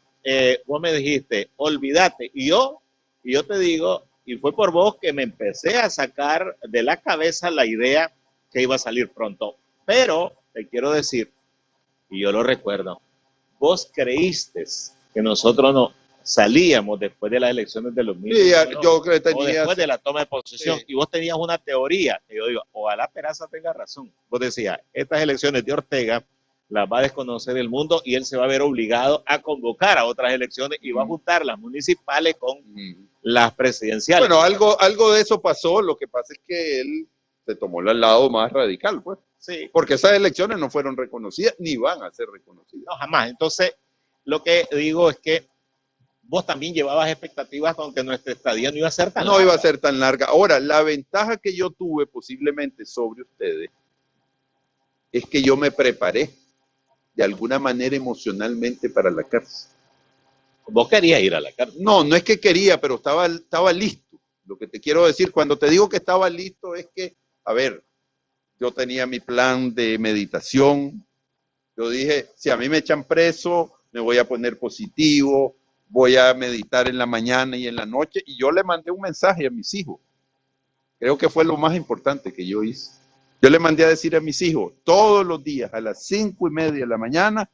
A: vos me dijiste, olvídate. Y yo te digo, y fue por vos que me empecé a sacar de la cabeza la idea que iba a salir pronto. Pero te quiero decir, y yo lo recuerdo, vos creíste que nosotros no salíamos después de las elecciones de los
B: Sí, yo creo que
A: o después de la toma de posesión, y vos tenías una teoría, que yo digo, ojalá Peraza tenga razón. Vos decías, estas elecciones de Ortega las va a desconocer el mundo y él se va a ver obligado a convocar a otras elecciones y va a juntar las municipales con las presidenciales.
B: Bueno, algo de eso pasó, lo que pasa es que él se tomó el lado más radical, pues.
A: Sí.
B: Porque esas elecciones no fueron reconocidas ni van a ser reconocidas.
A: No, jamás. Entonces, lo que digo es que vos también llevabas expectativas con que nuestra estadía no iba a ser tan larga.
B: No iba a ser tan larga. Ahora, la ventaja que yo tuve posiblemente sobre ustedes es que yo me preparé de alguna manera emocionalmente para la cárcel.
A: ¿Vos querías ir a la cárcel?
B: No, no es que quería, pero estaba listo. Lo que te quiero decir, cuando te digo que estaba listo es que, a ver, yo tenía mi plan de meditación. Yo dije, si a mí me echan preso, me voy a poner positivo, voy a meditar en la mañana y en la noche. Y yo le mandé un mensaje a mis hijos. Creo que fue lo más importante que yo hice. Yo le mandé a decir a mis hijos, todos los días a las 5:30 de la mañana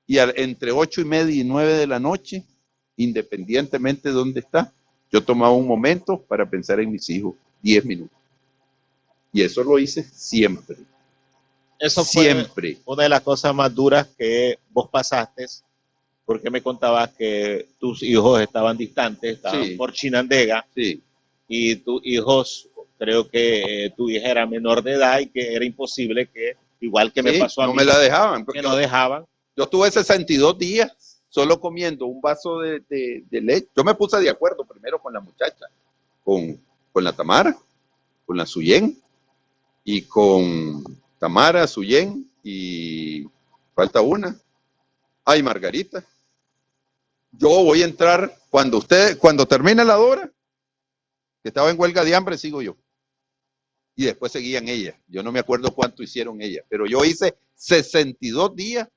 B: y entre 8:30 y 9 de la noche, independientemente de dónde está, yo tomaba un momento para pensar en mis hijos, 10 minutos. Y eso lo hice siempre.
A: Eso fue una de las cosas más duras que vos pasaste, porque me contabas que tus hijos estaban distantes, estaban por Chinandega, y tus hijos, creo que tu hija era menor de edad y que era imposible que, igual que me pasó a mí,
B: no me la dejaban.
A: Que no dejaban.
B: Yo estuve 62 días solo comiendo un vaso de leche. Yo me puse de acuerdo primero con la muchacha, con la Tamara, con la Suyen, y con Tamara, Suyen, y falta una. Ay, Margarita. Yo voy a entrar cuando termine la hora, que estaba en huelga de hambre, sigo yo. Y después seguían ellas. Yo no me acuerdo cuánto hicieron ellas, pero yo hice 62 días,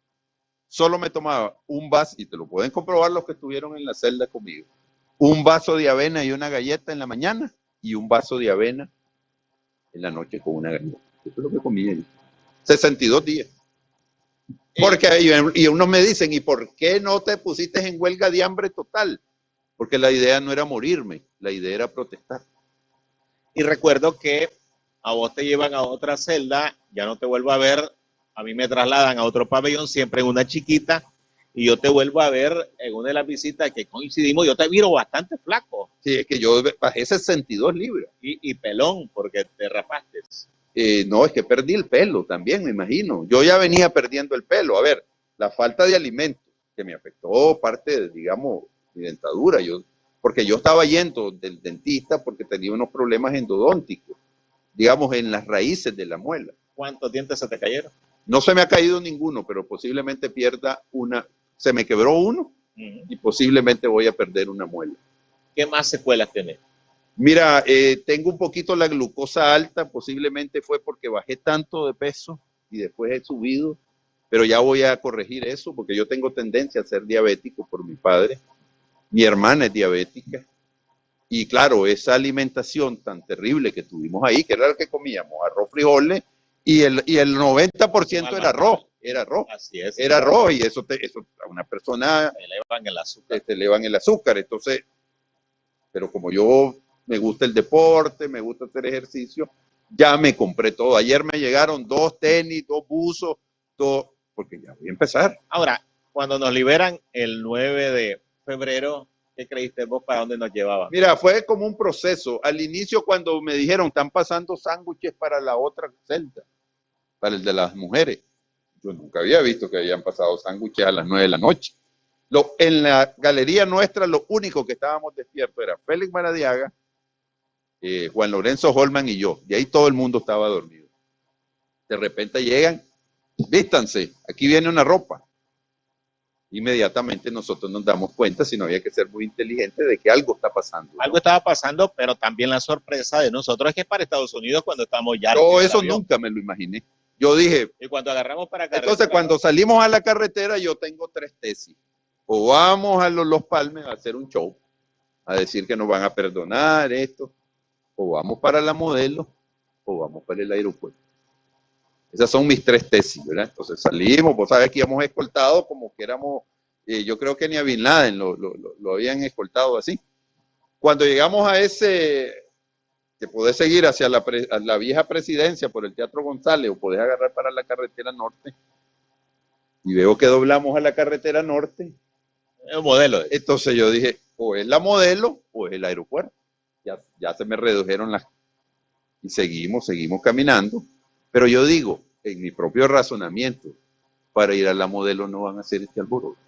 B: solo me tomaba un vaso, y te lo pueden comprobar los que estuvieron en la celda conmigo, un vaso de avena y una galleta en la mañana, y un vaso de avena en la noche con una galleta. Eso es lo que comí yo. 62 días. Porque y unos me dicen, ¿y por qué no te pusiste en huelga de hambre total? Porque la idea no era morirme, la idea era protestar.
A: Y recuerdo que a vos te llevan a otra celda, ya no te vuelvo a ver, a mí me trasladan a otro pabellón, siempre en una chiquita, y yo te vuelvo a ver en una de las visitas que coincidimos, yo te miro bastante flaco.
B: Sí, es que yo bajé 62 libras.
A: Y pelón, porque te rapaste.
B: No, es que perdí el pelo también, me imagino. Yo ya venía perdiendo el pelo. A ver, la falta de alimentos, que me afectó parte, digamos, mi dentadura. Porque yo estaba yendo del dentista porque tenía unos problemas endodónticos, digamos, en las raíces de la muela.
A: ¿Cuántos dientes se te cayeron?
B: No se me ha caído ninguno, pero posiblemente pierda una. Se me quebró uno y posiblemente voy a perder una muela.
A: ¿Qué más secuelas tenés?
B: Mira, tengo un poquito la glucosa alta, posiblemente fue porque bajé tanto de peso y después he subido, pero ya voy a corregir eso porque yo tengo tendencia a ser diabético por mi padre. Mi hermana es diabética y claro, esa alimentación tan terrible que tuvimos ahí, que era lo que comíamos, arroz, frijoles, y el 90% era arroz. Era arroz.
A: Así es.
B: Era arroz y eso a una persona
A: te elevan el azúcar.
B: Te elevan el azúcar. Entonces, pero como yo me gusta el deporte, me gusta hacer ejercicio, ya me compré todo. Ayer me llegaron 2 tenis, 2 buzos, todo, porque ya voy a empezar.
A: Ahora, cuando nos liberan el 9 de febrero, ¿qué creíste vos para dónde nos llevaban?
B: Mira, fue como un proceso. Al inicio, cuando me dijeron, están pasando sándwiches para la otra celda, para el de las mujeres. Yo nunca había visto que habían pasado sándwiches a las 9 de la noche. En la galería nuestra, lo único que estábamos despiertos era Félix Maradiaga, Juan Lorenzo Holman y yo. Y ahí todo el mundo estaba dormido. De repente llegan, vístanse, aquí viene una ropa. Inmediatamente nosotros nos damos cuenta, si no había que ser muy inteligente, de que algo está pasando.
A: Algo estaba pasando, pero también la sorpresa de nosotros es que para Estados Unidos cuando estamos ya...
B: Yo eso nunca me lo imaginé. Yo dije...
A: Y cuando agarramos para carretera...
B: Entonces cuando salimos a la carretera yo tengo 3 tesis. O vamos a Los Palmes a hacer un show, a decir que nos van a perdonar esto, o vamos para la Modelo, o vamos para el aeropuerto. Esas son mis 3 tesis, ¿verdad? Entonces salimos, vos sabés que íbamos escoltados como que éramos, yo creo que ni a Bin Laden lo habían escoltado así. Cuando llegamos a ese, que podés seguir hacia la vieja presidencia por el Teatro González o podés agarrar para la carretera norte, y veo que doblamos a la carretera norte.
A: Es un modelo.
B: Entonces yo dije, o es la Modelo o es el aeropuerto. Ya se me redujeron las... Y seguimos caminando. Pero yo digo, en mi propio razonamiento, para ir a la Modelo no van a hacer este alboroto.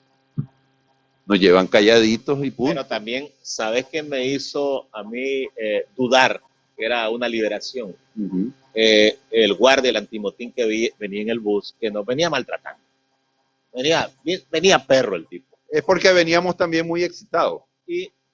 B: Nos llevan calladitos y punto.
A: Pero también, ¿sabes qué me hizo a mí dudar? Que era una liberación. El guardia, el antimotín que venía en el bus, que nos venía maltratando. Venía perro el tipo.
B: Es porque veníamos también muy excitados.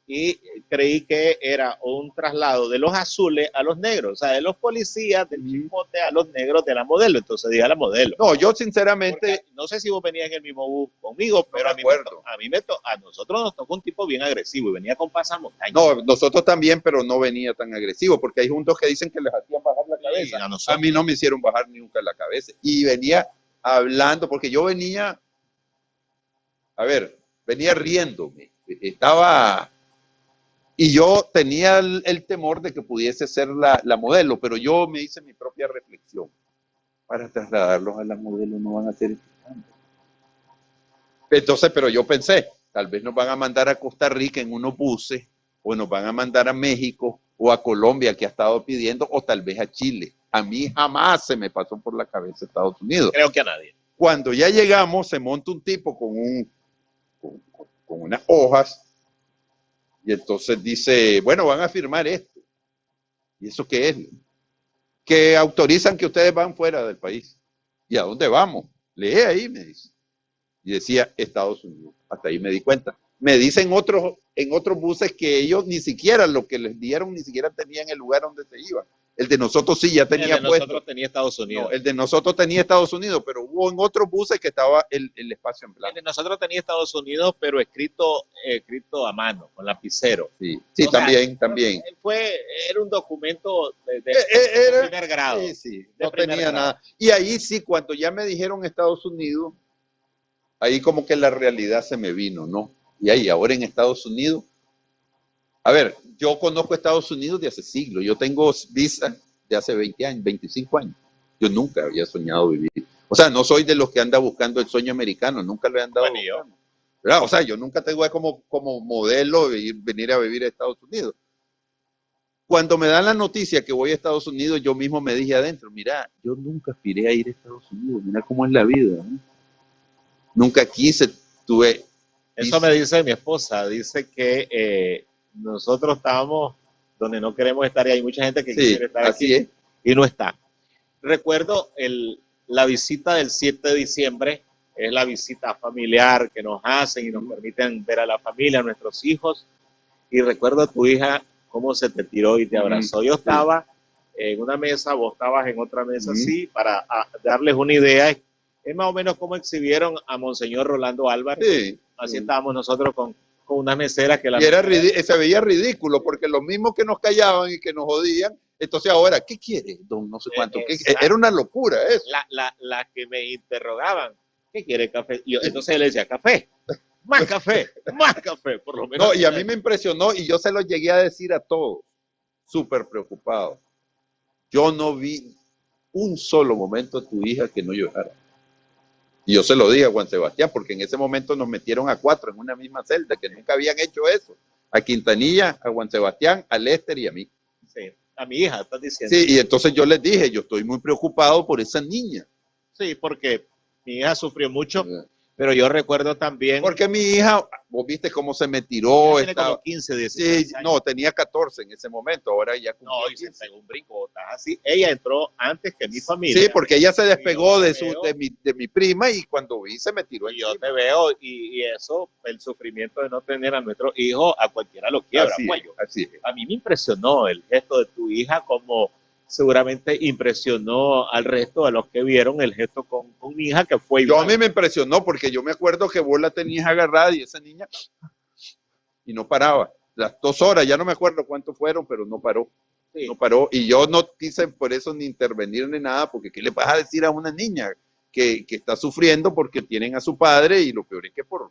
A: Y creí que era un traslado de los azules a los negros, o sea, de los policías del Chipote a los negros de la Modelo. Entonces dije a la Modelo.
B: No, yo sinceramente...
A: Porque no sé si vos venías en el mismo bus conmigo, pero a nosotros nos tocó un tipo bien agresivo y venía con pasamontañas.
B: No, nosotros también, pero no venía tan agresivo, porque hay juntos que dicen que les hacían bajar la cabeza. A mí no me hicieron bajar nunca la cabeza. Y venía hablando, porque yo venía riéndome. Estaba... Y yo tenía el temor de que pudiese ser la Modelo, pero yo me hice mi propia reflexión. Para trasladarlos a la Modelo no van a ser estudiantes. Entonces, pero yo pensé, tal vez nos van a mandar a Costa Rica en unos buses, o nos van a mandar a México, o a Colombia, que ha estado pidiendo, o tal vez a Chile. A mí jamás se me pasó por la cabeza Estados Unidos.
A: Creo que a nadie.
B: Cuando ya llegamos, se monta un tipo con unas hojas, y entonces dice, bueno, van a firmar esto. ¿Y eso qué es? Que autorizan que ustedes van fuera del país. ¿Y a dónde vamos? Lee ahí, me dice. Y decía Estados Unidos. Hasta ahí me di cuenta. Me dicen en otros buses que ellos ni siquiera lo que les dieron, ni siquiera tenían el lugar donde se iban. El de nosotros sí ya tenía puesto.
A: El de nosotros tenía Estados Unidos.
B: No, el de nosotros tenía Estados Unidos, pero hubo en otros buses que estaba el espacio en blanco.
A: El de nosotros tenía Estados Unidos, pero escrito a mano, con lapicero.
B: Sí, también.
A: Era un documento de primer grado.
B: Sí, no tenía nada. Y ahí sí, cuando ya me dijeron Estados Unidos, ahí como que la realidad se me vino, ¿no? Y ahí, ahora en Estados Unidos, a ver, yo conozco Estados Unidos de hace siglos, yo tengo visa de hace 20 años, 25 años, yo nunca había soñado vivir, o sea, no soy de los que anda buscando el sueño americano, nunca lo he andado buscando, ¿verdad? O sea, yo nunca tengo como modelo venir a vivir a Estados Unidos. Cuando me dan la noticia que voy a Estados Unidos, yo mismo me dije adentro, mira, yo nunca aspiré a ir a Estados Unidos, mira cómo es la vida, ¿no? Nunca quise, tuve
A: Eso me dice mi esposa, dice que nosotros estábamos donde no queremos estar y hay mucha gente que quiere estar
B: así
A: aquí y no está. Recuerdo la visita del 7 de diciembre, es la visita familiar que nos hacen y nos permiten ver a la familia, a nuestros hijos. Y recuerdo a tu hija cómo se te tiró y te abrazó. Yo estaba en una mesa, vos estabas en otra mesa, sí, para darles una idea. Es más o menos como exhibieron a Monseñor Rolando Álvarez.
B: Sí,
A: así estábamos nosotros con unas meseras que
B: y se veía ridículo, porque los mismos que nos callaban y que nos jodían, entonces ahora, ¿qué quiere, don no sé cuánto? Era una locura eso.
A: La que me interrogaban, ¿qué quiere café? Y yo, entonces le decía, café, más café, por lo menos.
B: No, y a mí me impresionó, y yo se lo llegué a decir a todos, súper preocupado. Yo no vi un solo momento a tu hija que no llorara. Y yo se lo dije a Juan Sebastián, porque en ese momento nos metieron a 4 en una misma celda, que nunca habían hecho eso. A Quintanilla, a Juan Sebastián, a Lester y a mí.
A: Sí, a mi hija, estás diciendo.
B: Sí, y entonces yo les dije, yo estoy muy preocupado por esa niña.
A: Sí, porque mi hija sufrió mucho, pero yo recuerdo también...
B: Porque mi hija, vos viste cómo se me tiró.
A: Tiene como 15, 16
B: sí, no, tenía 14 en ese momento, ahora ya
A: cumplió 15. Y se pegó un brinco, así. Ella entró antes que mi familia.
B: Sí, porque ella se despegó de mi prima y cuando vi se me tiró
A: encima. Yo te veo y eso, el sufrimiento de no tener a nuestro hijo, a cualquiera lo quiebra.
B: Así es.
A: A mí me impresionó el gesto de tu hija, como seguramente impresionó al resto de los que vieron el gesto con mi hija, que fue
B: igual. A mí me impresionó porque yo me acuerdo que vos la tenías agarrada y esa niña y no paraba. Las 2 horas, ya no me acuerdo cuánto fueron, pero no paró. Sí. No paró. Y yo no quise por eso ni intervenir ni nada, porque ¿qué le vas a decir a una niña que está sufriendo porque tienen a su padre? Y lo peor es que por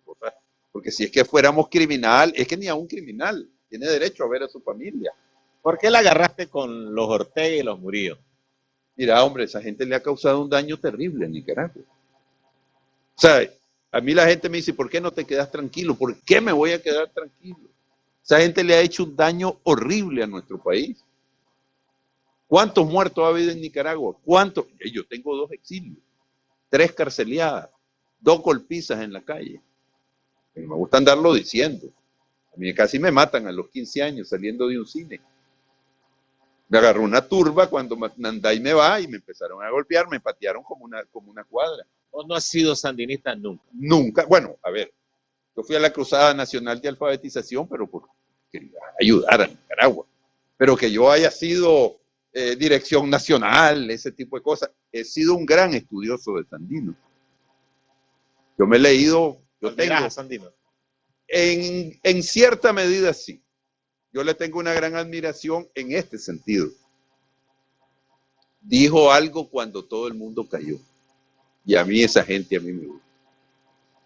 B: cosas, porque si es que fuéramos criminal, es que ni a un criminal tiene derecho a ver a su familia.
A: ¿Por qué la agarraste con los Ortega y los Murillo?
B: Mira, hombre, esa gente le ha causado un daño terrible a Nicaragua. O sea, a mí la gente me dice, ¿por qué no te quedas tranquilo? ¿Por qué me voy a quedar tranquilo? Esa gente le ha hecho un daño horrible a nuestro país. ¿Cuántos muertos ha habido en Nicaragua? ¿Cuántos? Yo tengo 2 exilios, 3 carceleadas, 2 golpizas en la calle. Me gusta andarlo diciendo. A mí casi me matan a los 15 años saliendo de un cine. Me agarró una turba cuando Nanday me va y me empezaron a golpear, me patearon como una cuadra.
A: ¿O no has sido sandinista nunca?
B: Nunca. Bueno, a ver, yo fui a la Cruzada Nacional de Alfabetización, pero por quería ayudar a Nicaragua. Pero que yo haya sido dirección nacional, ese tipo de cosas, he sido un gran estudioso de Sandino. Yo me he leído... Yo tengo
A: a Sandino?
B: En cierta medida sí. Yo le tengo una gran admiración en este sentido. Dijo algo cuando todo el mundo cayó. Y a mí esa gente, a mí me gusta.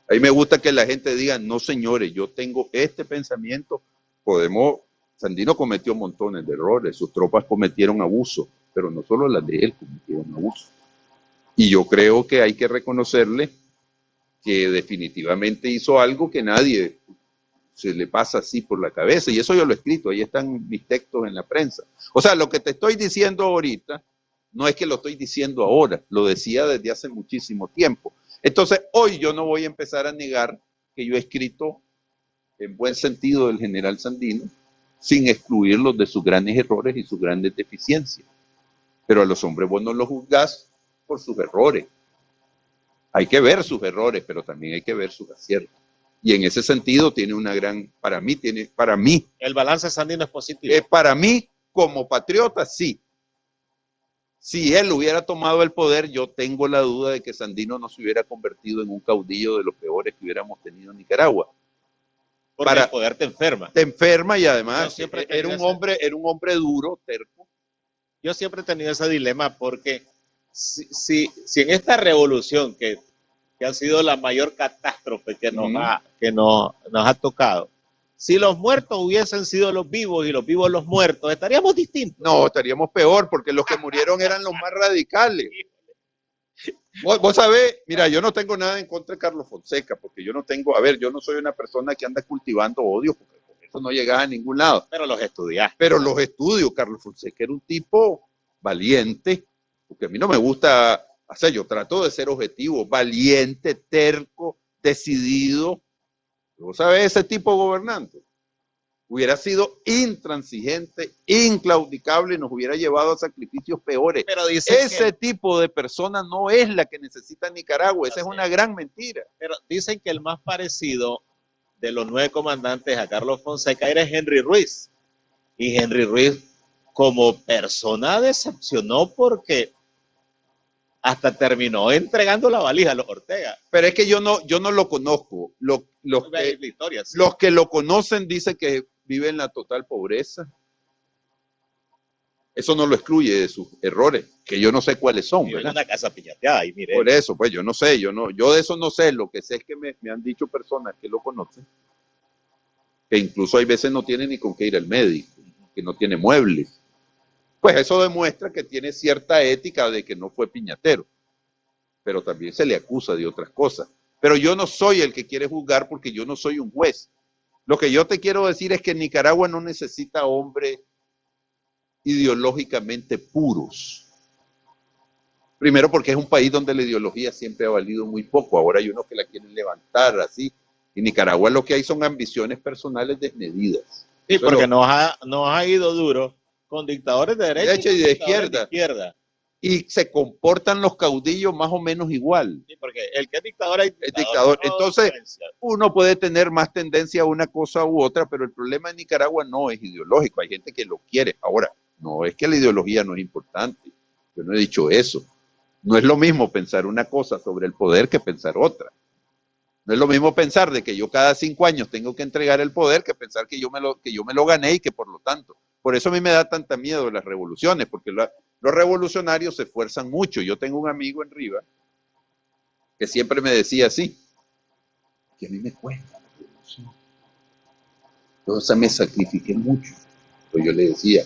B: A mí me gusta que la gente diga, no señores, yo tengo este pensamiento. Sandino cometió montones de errores, sus tropas cometieron abusos, pero no solo las de él cometieron abusos. Y yo creo que hay que reconocerle que definitivamente hizo algo que nadie se le pasa así por la cabeza, y eso yo lo he escrito, ahí están mis textos en la prensa. O sea, lo que te estoy diciendo ahorita, no es que lo estoy diciendo ahora, lo decía desde hace muchísimo tiempo. Entonces, hoy yo no voy a empezar a negar que yo he escrito en buen sentido del general Sandino, sin excluirlos de sus grandes errores y sus grandes deficiencias. Pero a los hombres vos no los juzgás por sus errores. Hay que ver sus errores, pero también hay que ver sus aciertos. Y en ese sentido tiene una gran, para mí.
A: ¿El balance Sandino es positivo?
B: Para mí, como patriota, sí. Si él hubiera tomado el poder, yo tengo la duda de que Sandino no se hubiera convertido en un caudillo de los peores que hubiéramos tenido en Nicaragua.
A: Porque el poder te enferma.
B: Te enferma y además era un hombre duro, terco.
A: Yo siempre he tenido ese dilema porque si en esta revolución que ha sido la mayor catástrofe que nos ha tocado, si los muertos hubiesen sido los vivos y los vivos los muertos, estaríamos distintos.
B: No, estaríamos peor porque los que murieron eran los más radicales. Vos sabés, mira, yo no tengo nada en contra de Carlos Fonseca, porque yo no soy una persona que anda cultivando odio, porque con eso no llegas a ningún lado.
A: Pero los estudias.
B: Pero los estudio. Carlos Fonseca era un tipo valiente, porque a mí no me gusta, yo trato de ser objetivo, valiente, terco, decidido, Vos sabés, ese tipo de gobernante hubiera sido intransigente, inclaudicable y nos hubiera llevado a sacrificios peores.
A: Pero
B: Ese tipo de persona no es la que necesita Nicaragua. Esa es una gran mentira.
A: Pero dicen que el más parecido de los 9 comandantes a Carlos Fonseca era Henry Ruiz. Y Henry Ruiz como persona decepcionó porque hasta terminó entregando la valija a los Ortega.
B: Pero es que yo no lo conozco. Los que lo conocen dicen que vive en la total pobreza. Eso no lo excluye de sus errores, que yo no sé cuáles son.
A: Vive en una casa piñateada y mire.
B: Por eso, pues yo no sé, yo de eso no sé. Lo que sé es que me han dicho personas que lo conocen, que incluso hay veces no tiene ni con qué ir al médico, que no tiene muebles. Pues eso demuestra que tiene cierta ética de que no fue piñatero, pero también se le acusa de otras cosas. Pero yo no soy el que quiere juzgar porque yo no soy un juez. Lo que yo te quiero decir es que Nicaragua no necesita hombres ideológicamente puros. Primero porque es un país donde la ideología siempre ha valido muy poco. Ahora hay unos que la quieren levantar así. En Nicaragua lo que hay son ambiciones personales desmedidas.
A: Sí, eso porque nos ha ido duro con dictadores de derecha
B: y de izquierda. Y se comportan los caudillos más o menos igual.
A: Sí, porque el que es dictador es
B: dictador. Entonces, uno puede tener más tendencia a una cosa u otra, pero el problema en Nicaragua no es ideológico. Hay gente que lo quiere. Ahora, no es que la ideología no es importante. Yo no he dicho eso. No es lo mismo pensar una cosa sobre el poder que pensar otra. No es lo mismo pensar de que yo cada 5 años tengo que entregar el poder que pensar que yo me lo gané y que por lo tanto. Por eso a mí me da tanta miedo las revoluciones, porque los revolucionarios se esfuerzan mucho. Yo tengo un amigo en Riva que siempre me decía así, que a mí me cuesta la revolución. Entonces me sacrifiqué mucho. Pero yo le decía,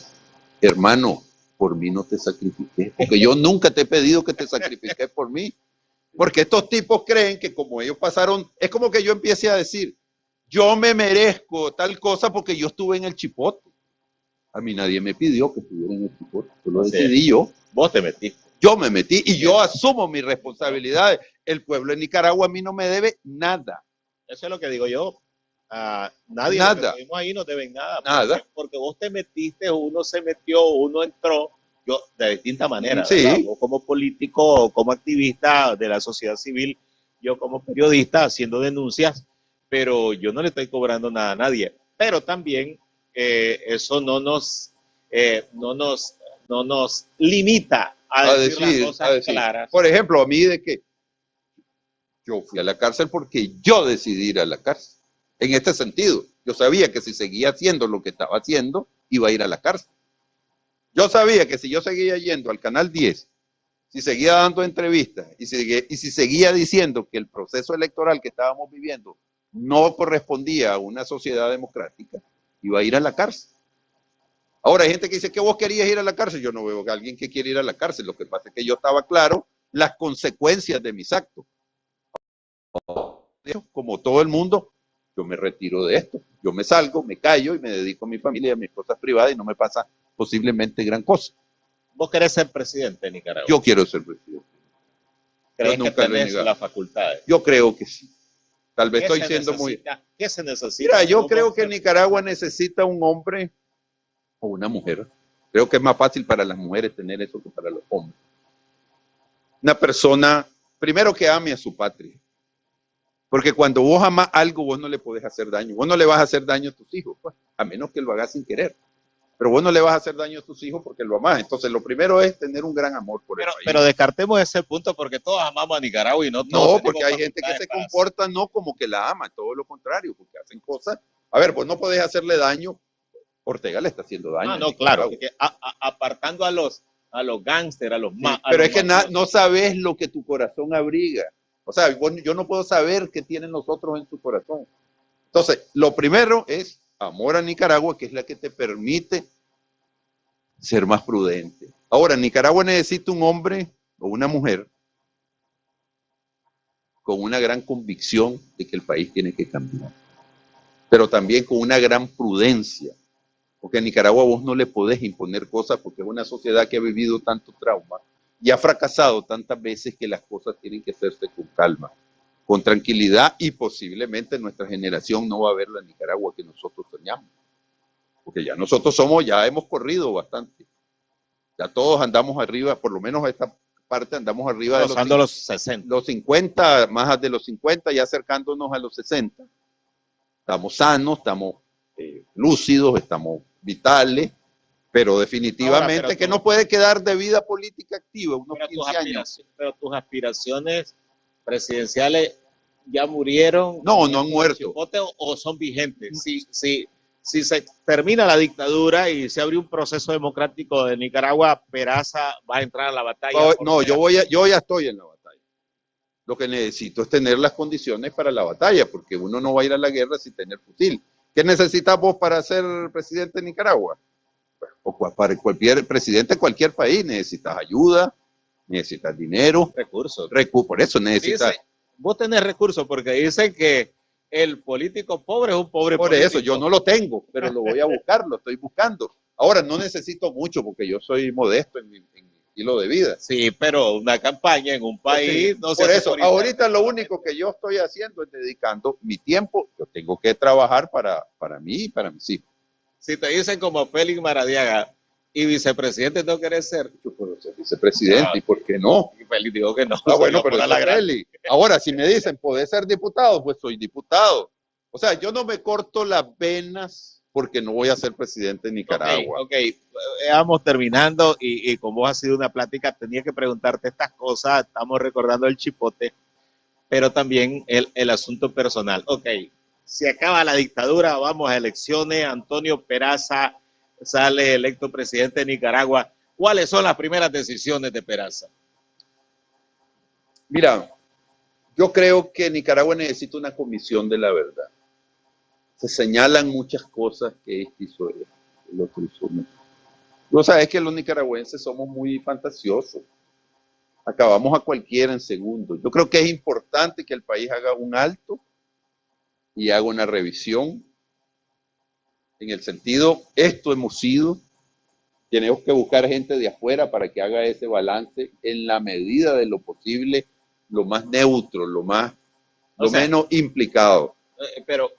B: hermano, por mí no te sacrifiqué, porque yo nunca te he pedido que te sacrifiques por mí. Porque estos tipos creen que como ellos pasaron, es como que yo empiece a decir, yo me merezco tal cosa porque yo estuve en el chipote. A mí nadie me pidió que estuviera en el chipote, yo lo decidí yo.
A: Vos te metiste.
B: Yo me metí y yo asumo mis responsabilidades. El pueblo de Nicaragua a mí no me debe nada.
A: Eso es lo que digo yo. Nadie de los que estuvimos ahí nos deben nada.
B: Nada.
A: Porque vos te metiste, uno se metió, uno entró. Yo, de distinta manera,
B: sí.
A: Vos como político, como activista de la sociedad civil, yo como periodista haciendo denuncias, pero yo no le estoy cobrando nada a nadie. Pero también eso no nos limita a decir las cosas claras.
B: Por ejemplo, a mí de que yo fui a la cárcel porque yo decidí ir a la cárcel. En este sentido, yo sabía que si seguía haciendo lo que estaba haciendo, iba a ir a la cárcel. Yo sabía que si yo seguía yendo al Canal 10, si seguía dando entrevistas y si seguía diciendo que el proceso electoral que estábamos viviendo no correspondía a una sociedad democrática, iba a ir a la cárcel. Ahora hay gente que dice que vos querías ir a la cárcel. Yo no veo a alguien que quiera ir a la cárcel. Lo que pasa es que yo estaba claro las consecuencias de mis actos. Como todo el mundo, yo me retiro de esto. Yo me salgo, me callo y me dedico a mi familia y a mis cosas privadas y no me pasa posiblemente gran cosa.
A: ¿Vos querés ser presidente de Nicaragua?
B: Yo quiero ser presidente.
A: ¿Crees que tenés las facultades?
B: Yo creo que sí. Tal vez estoy siendo muy...
A: ¿Qué se necesita?
B: Mira, yo creo que Nicaragua necesita un hombre o una mujer. Creo que es más fácil para las mujeres tener eso que para los hombres. Una persona, primero que ame a su patria. Porque cuando vos amas algo, vos no le podés hacer daño. Vos no le vas a hacer daño a tus hijos, pues, a menos que lo hagas sin querer. Pero vos no le vas a hacer daño a tus hijos porque lo amás. Entonces, lo primero es tener un gran amor por el país.
A: Pero descartemos ese punto porque todos amamos a Nicaragua y no todos.
B: No, porque hay gente que se comporta no como que la ama, todo lo contrario, porque hacen cosas. A ver, vos no podés hacerle daño. Ortega le está haciendo daño.
A: No, claro. Apartando a los gángsters, a los más.
B: Pero es que no sabes lo que tu corazón abriga. O sea, yo no puedo saber qué tienen los otros en su corazón. Entonces, lo primero es amor a Nicaragua, que es la que te permite ser más prudente. Ahora, Nicaragua necesita un hombre o una mujer con una gran convicción de que el país tiene que cambiar, pero también con una gran prudencia, porque a Nicaragua vos no le podés imponer cosas porque es una sociedad que ha vivido tanto trauma y ha fracasado tantas veces que las cosas tienen que hacerse con calma. con tranquilidad y posiblemente nuestra generación no va a ver la Nicaragua que nosotros soñamos. Porque ya nosotros ya hemos corrido bastante. Ya todos andamos arriba, por lo menos esta parte andamos arriba de
A: los 60.
B: Los 50, más de los 50, ya acercándonos a los 60. Estamos sanos, estamos lúcidos, estamos vitales, pero definitivamente ahora, que no puede quedar de vida política activa unos 15 años.
A: Pero tus aspiraciones presidenciales ya murieron.
B: No, no han muerto.
A: ¿O son vigentes? Si se termina la dictadura y se abre un proceso democrático de Nicaragua, Peraza va a entrar a la batalla.
B: No, yo ya estoy en la batalla. Lo que necesito es tener las condiciones para la batalla, porque uno no va a ir a la guerra sin tener fusil. ¿Qué necesitas vos para ser presidente de Nicaragua? O para cualquier presidente de cualquier país, necesitas ayuda, necesitas dinero.
A: Recursos.
B: Por eso necesitas...
A: Vos tenés recursos, porque dicen que el político pobre es un pobre
B: Por
A: político.
B: eso, yo no lo tengo, pero lo voy a buscar, lo estoy buscando. Ahora, no necesito mucho, porque yo soy modesto en mi estilo de vida.
A: Sí, pero una campaña en un país...
B: Sí, no por eso, ahorita lo único que yo estoy haciendo es dedicando mi tiempo. Yo tengo que trabajar para mí y para mis hijos.
A: Si te dicen como Félix Maradiaga, y vicepresidente no querés ser.
B: Yo puedo ser vicepresidente, ¿y por qué no?
A: Y Félix dijo que no.
B: Bueno, pero la Félix. Ahora, si me dicen, ¿podés ser diputado? Pues soy diputado. O sea, yo no me corto las venas porque no voy a ser presidente de Nicaragua.
A: Ok, vamos terminando y como ha sido una plática, tenía que preguntarte estas cosas. Estamos recordando el chipote, pero también el asunto personal. Ok, se acaba la dictadura, vamos a elecciones, Antonio Peraza sale electo presidente de Nicaragua. ¿Cuáles son las primeras decisiones de Peraza?
B: Mira, yo creo que Nicaragua necesita una comisión de la verdad. Se señalan muchas cosas que hizo el otro hizo. Tú sabes que los nicaragüenses somos muy fantasiosos. Acabamos a cualquiera en segundos. Yo creo que es importante que el país haga un alto y haga una revisión. En el sentido, esto hemos sido, tenemos que buscar gente de afuera para que haga ese balance en la medida de lo posible, lo más neutro, lo menos implicado.
A: Pero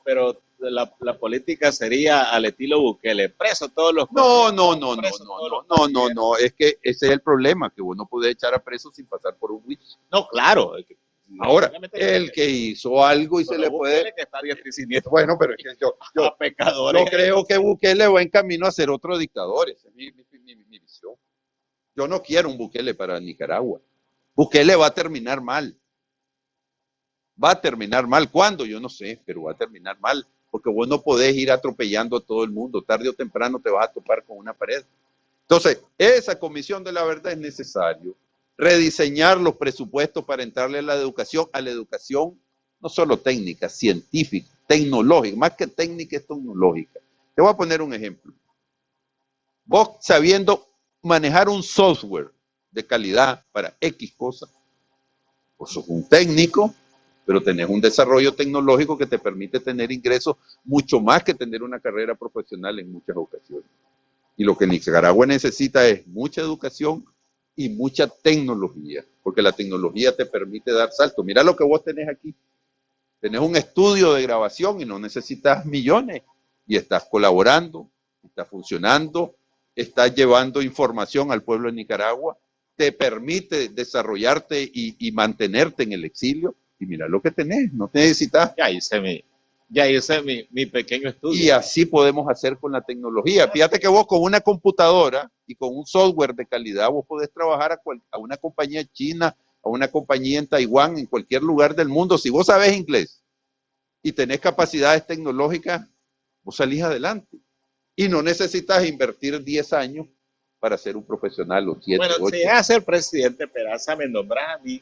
A: la política sería al estilo Bukele, preso todos los...
B: No, es que ese es el problema, que vos no podés echar a preso sin pasar por un juicio.
A: No, claro.
B: Ahora, el que hizo algo y se le puede...
A: Que está
B: bueno, pero es que yo no creo que Bukele va en camino a ser otro dictador. Esa es mi visión. Yo no quiero un Bukele para Nicaragua. Bukele va a terminar mal. Va a terminar mal. ¿Cuándo? Yo no sé, pero va a terminar mal. Porque vos no podés ir atropellando a todo el mundo. Tarde o temprano te vas a topar con una pared. Entonces, esa comisión de la verdad es necesario. Rediseñar los presupuestos para entrarle a la educación no solo técnica, científica, tecnológica, más que técnica es tecnológica. Te voy a poner un ejemplo. Vos sabiendo manejar un software de calidad para X cosas, vos sos un técnico, pero tenés un desarrollo tecnológico que te permite tener ingresos mucho más que tener una carrera profesional en muchas ocasiones. Y lo que Nicaragua necesita es mucha educación y mucha tecnología, porque la tecnología te permite dar saltos. Mira lo que vos tenés aquí. Tenés un estudio de grabación y no necesitas millones. Y estás colaborando, estás funcionando, estás llevando información al pueblo de Nicaragua, te permite desarrollarte y mantenerte en el exilio. Y mira lo que tenés, no necesitas.
A: Ya hice mi pequeño estudio.
B: Y así podemos hacer con la tecnología. Fíjate que vos con una computadora y con un software de calidad, vos podés trabajar a una compañía china, a una compañía en Taiwán, en cualquier lugar del mundo. Si vos sabés inglés y tenés capacidades tecnológicas, vos salís adelante. Y no necesitas invertir 10 años para ser un profesional o 7,
A: bueno,
B: 8.
A: Si llega a ser presidente Peraza, me nombras a mí.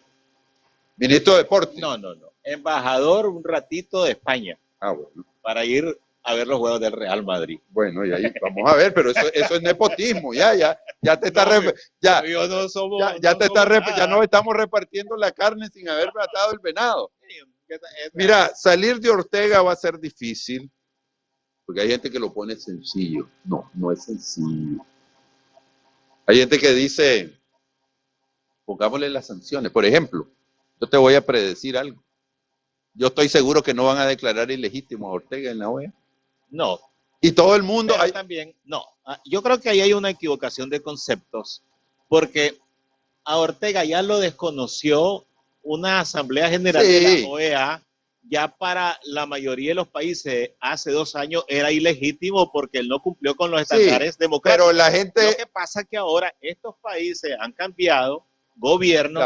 B: Ministro de Deportes.
A: No. Embajador un ratito de España.
B: Bueno.
A: Para ir a ver los juegos del Real Madrid.
B: Bueno, y ahí vamos a ver, pero eso es nepotismo, ya te está ya no estamos repartiendo la carne sin haber matado el venado. Mira, salir de Ortega va a ser difícil, porque hay gente que lo pone sencillo. No es sencillo. Hay gente que dice, pongámosle las sanciones. Por ejemplo, yo te voy a predecir algo. Yo estoy seguro que no van a declarar ilegítimo a Ortega en la OEA.
A: No.
B: Y todo el mundo...
A: Pero también, no. Yo creo que ahí hay una equivocación de conceptos, porque a Ortega ya lo desconoció una Asamblea General de la OEA, ya para la mayoría de los países hace 2 años era ilegítimo porque él no cumplió con los estándares democráticos.
B: Pero la gente...
A: Lo que pasa es que ahora estos países han cambiado gobiernos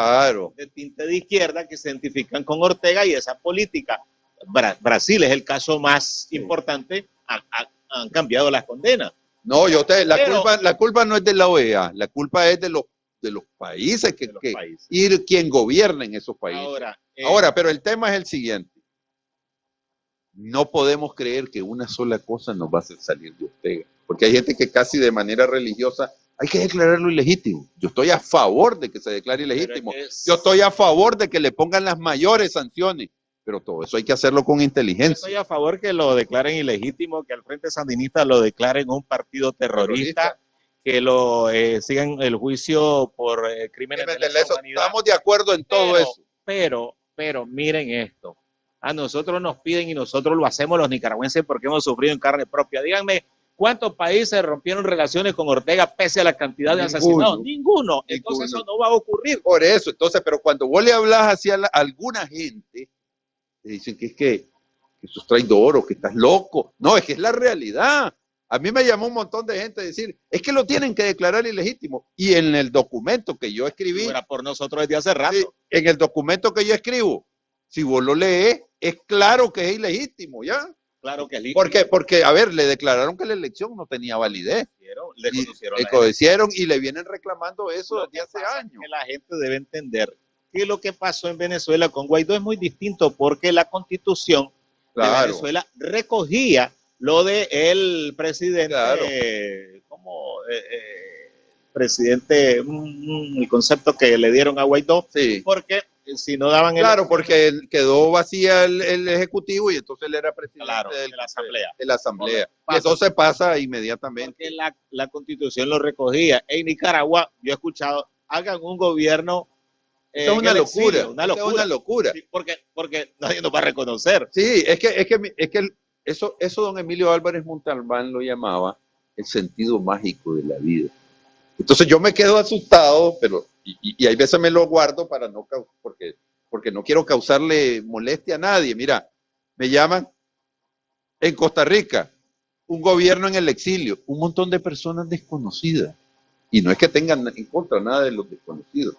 A: de tinte de izquierda que se identifican con Ortega y esa política. Brasil es el caso más importante, han cambiado las condenas.
B: No, la culpa no es de la OEA, la culpa es de los países, y quien gobierna en esos países. Ahora, pero el tema es el siguiente. No podemos creer que una sola cosa nos va a hacer salir de Ortega, porque hay gente que casi de manera religiosa hay que declararlo ilegítimo. Yo estoy a favor de que se declare ilegítimo. Yo estoy a favor de que le pongan las mayores sanciones, pero todo eso hay que hacerlo con inteligencia. Yo
A: estoy a favor que lo declaren ilegítimo, que al Frente Sandinista lo declaren un partido terrorista, que lo sigan el juicio por crímenes de lesa humanidad.
B: Estamos de acuerdo en todo eso.
A: Pero miren esto. A nosotros nos piden y nosotros lo hacemos los nicaragüenses porque hemos sufrido en carne propia. Díganme, ¿cuántos países rompieron relaciones con Ortega pese a la cantidad de asesinados? Ninguno. Entonces eso no va a ocurrir.
B: Por eso, pero cuando vos le hablas hacia alguna gente, te dicen que sos traidor o que estás loco. No, es que es la realidad. A mí me llamó un montón de gente a decir, es que lo tienen que declarar ilegítimo. Y en el documento que yo escribí...
A: Era por nosotros desde hace rato.
B: En el documento que yo escribo, si vos lo lees, es claro que es ilegítimo, ¿ya?
A: Claro que es ilegítimo.
B: Porque, a ver, le declararon que la elección no tenía validez. Le conocieron y le vienen reclamando eso desde hace años.
A: Que la gente debe entender que lo que pasó en Venezuela con Guaidó es muy distinto porque la Constitución de Venezuela recogía lo de el presidente, presidente, el concepto que le dieron a Guaidó, porque si no daban
B: porque quedó vacía el Ejecutivo y entonces él era presidente
A: de la Asamblea.
B: Y entonces pasa inmediatamente.
A: Porque la Constitución lo recogía. En Nicaragua, yo he escuchado, hagan un gobierno.
B: Es una locura.
A: Es una locura. Sí, porque nadie nos va a reconocer.
B: Sí, es que eso don Emilio Álvarez Montalbán lo llamaba el sentido mágico de la vida. Entonces yo me quedo asustado, pero y hay veces me lo guardo para no porque no quiero causarle molestia a nadie. Mira, me llaman en Costa Rica, un gobierno en el exilio, un montón de personas desconocidas. Y no es que tengan en contra nada de los desconocidos.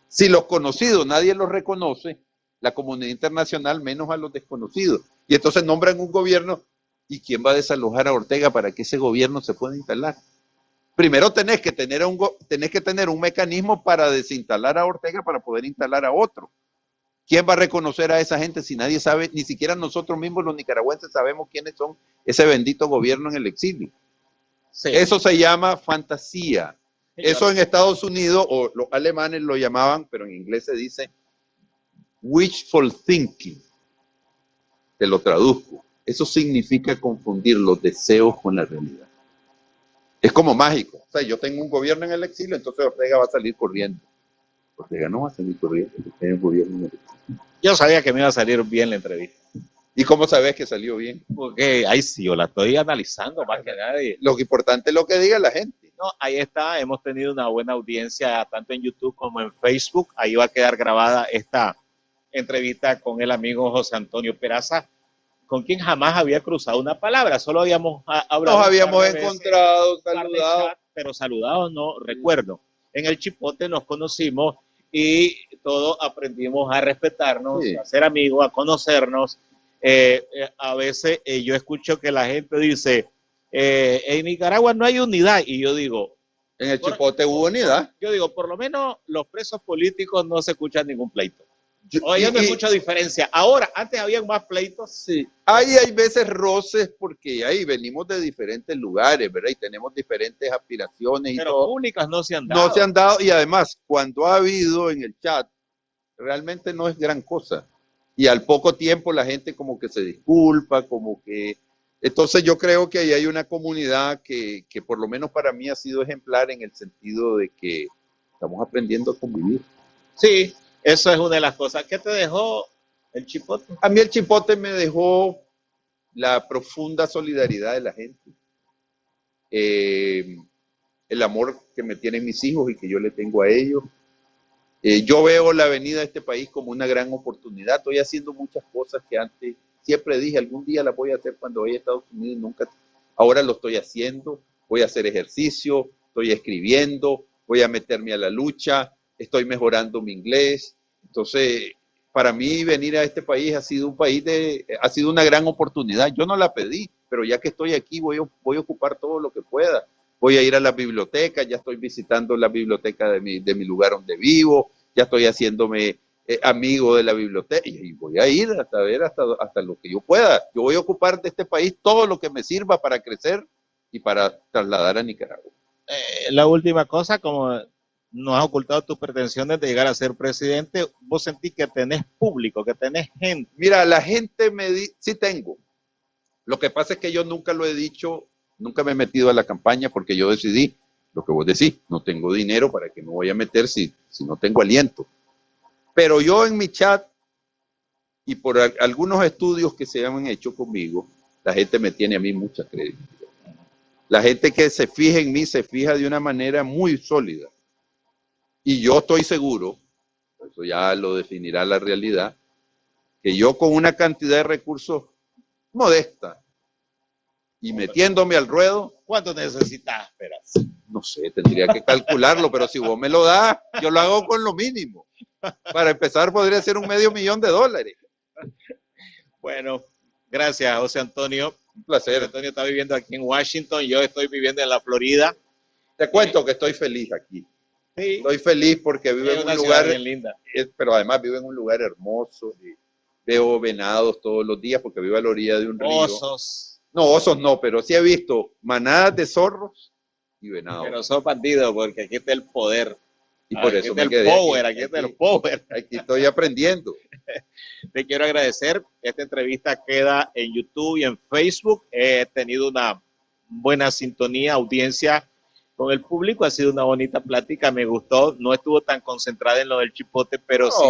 B: Si los conocidos nadie los reconoce, la comunidad internacional menos a los desconocidos. Y entonces nombran un gobierno, ¿y quién va a desalojar a Ortega para que ese gobierno se pueda instalar? Primero tenés que tener un mecanismo para desinstalar a Ortega para poder instalar a otro. ¿Quién va a reconocer a esa gente si nadie sabe, ni siquiera nosotros mismos los nicaragüenses sabemos quiénes son ese bendito gobierno en el exilio? Sí. Eso se llama fantasía. Sí, eso en Estados Unidos, o los alemanes lo llamaban, pero en inglés se dice wishful thinking. Te lo traduzco. Eso significa confundir los deseos con la realidad. Es como mágico. O sea, yo tengo un gobierno en el exilio, entonces Ortega va a salir corriendo. Ortega no va a salir corriendo, porque hay un gobierno en el exilio.
A: Yo sabía que me iba a salir bien la entrevista.
B: ¿Y cómo sabes que salió bien?
A: Porque ahí sí, yo la estoy analizando más que nadie.
B: Lo importante es lo que diga la gente.
A: No, ahí está, hemos tenido una buena audiencia tanto en YouTube como en Facebook. Ahí va a quedar grabada esta entrevista con el amigo José Antonio Peraza, con quien jamás había cruzado una palabra, solo habíamos hablado.
B: Nos habíamos encontrado, saludado.
A: Pero saludados no recuerdo. En el Chipote nos conocimos y todos aprendimos a respetarnos, a ser amigos, a conocernos. A veces yo escucho que la gente dice, en Nicaragua no hay unidad, y yo digo,
B: en el Chipote hubo unidad.
A: Yo digo, por lo menos los presos políticos no se escuchan ningún pleito. Oye, no hay mucha diferencia. Ahora, antes había más pleitos.
B: Sí. Hay veces roces porque ahí venimos de diferentes lugares, ¿verdad? Y tenemos diferentes aspiraciones.
A: Pero
B: y todo.
A: Públicas no se han dado.
B: No se han dado, y además, cuando ha habido en el chat, realmente no es gran cosa. Y al poco tiempo la gente como que se disculpa, como que... Entonces yo creo que ahí hay una comunidad que por lo menos para mí ha sido ejemplar en el sentido de que estamos aprendiendo a convivir.
A: Sí. Eso es una de las cosas. ¿Qué te dejó el chipote?
B: A mí el chipote me dejó la profunda solidaridad de la gente, eh, el amor que me tienen mis hijos y que yo le tengo a ellos. Yo veo la venida de este país como una gran oportunidad. Estoy haciendo muchas cosas que antes siempre dije, algún día las voy a hacer cuando vaya a Estados Unidos, nunca. Ahora lo estoy haciendo, voy a hacer ejercicio, estoy escribiendo, voy a meterme a la lucha, estoy mejorando mi inglés. Entonces, para mí venir a este país ha sido ha sido una gran oportunidad. Yo no la pedí, pero ya que estoy aquí voy a ocupar todo lo que pueda. Voy a ir a la biblioteca, ya estoy visitando la biblioteca de mi lugar donde vivo, ya estoy haciéndome amigo de la biblioteca y voy a ir hasta ver hasta lo que yo pueda. Yo voy a ocupar de este país todo lo que me sirva para crecer y para trasladar a Nicaragua.
A: La última cosa, como no has ocultado tus pretensiones de llegar a ser presidente, vos sentís que tenés público, que tenés gente.
B: Mira, la gente me dice, sí tengo. Lo que pasa es que yo nunca lo he dicho, nunca me he metido a la campaña porque yo decidí, lo que vos decís, no tengo dinero, ¿para qué me voy a meter si no tengo aliento? Pero yo en mi chat y por algunos estudios que se han hecho conmigo, la gente me tiene a mí mucha credibilidad. La gente que se fija en mí se fija de una manera muy sólida. Y yo estoy seguro, eso ya lo definirá la realidad, que yo con una cantidad de recursos modesta y metiéndome al ruedo.
A: ¿Cuánto necesitas, Peras?
B: No sé, tendría que calcularlo, pero si vos me lo das, yo lo hago con lo mínimo. Para empezar, podría ser $500,000.
A: Bueno, gracias, José Antonio.
B: Un placer.
A: José Antonio está viviendo aquí en Washington, yo estoy viviendo en la Florida.
B: Te cuento que estoy feliz aquí. Sí. Estoy feliz porque vivo en un lugar
A: bien linda.
B: Pero además vivo en un lugar hermoso. Veo venados todos los días porque vivo a la orilla de un río.
A: Osos.
B: No, osos no, pero sí he visto manadas de zorros y venados.
A: Pero sos bandido porque aquí está el poder.
B: Y por eso
A: me quedé aquí está el power.
B: Aquí estoy aprendiendo.
A: Te quiero agradecer. Esta entrevista queda en YouTube y en Facebook. He tenido una buena sintonía, audiencia con el público. Ha sido una bonita plática, me gustó. No estuvo tan concentrada en lo del chipote, pero sí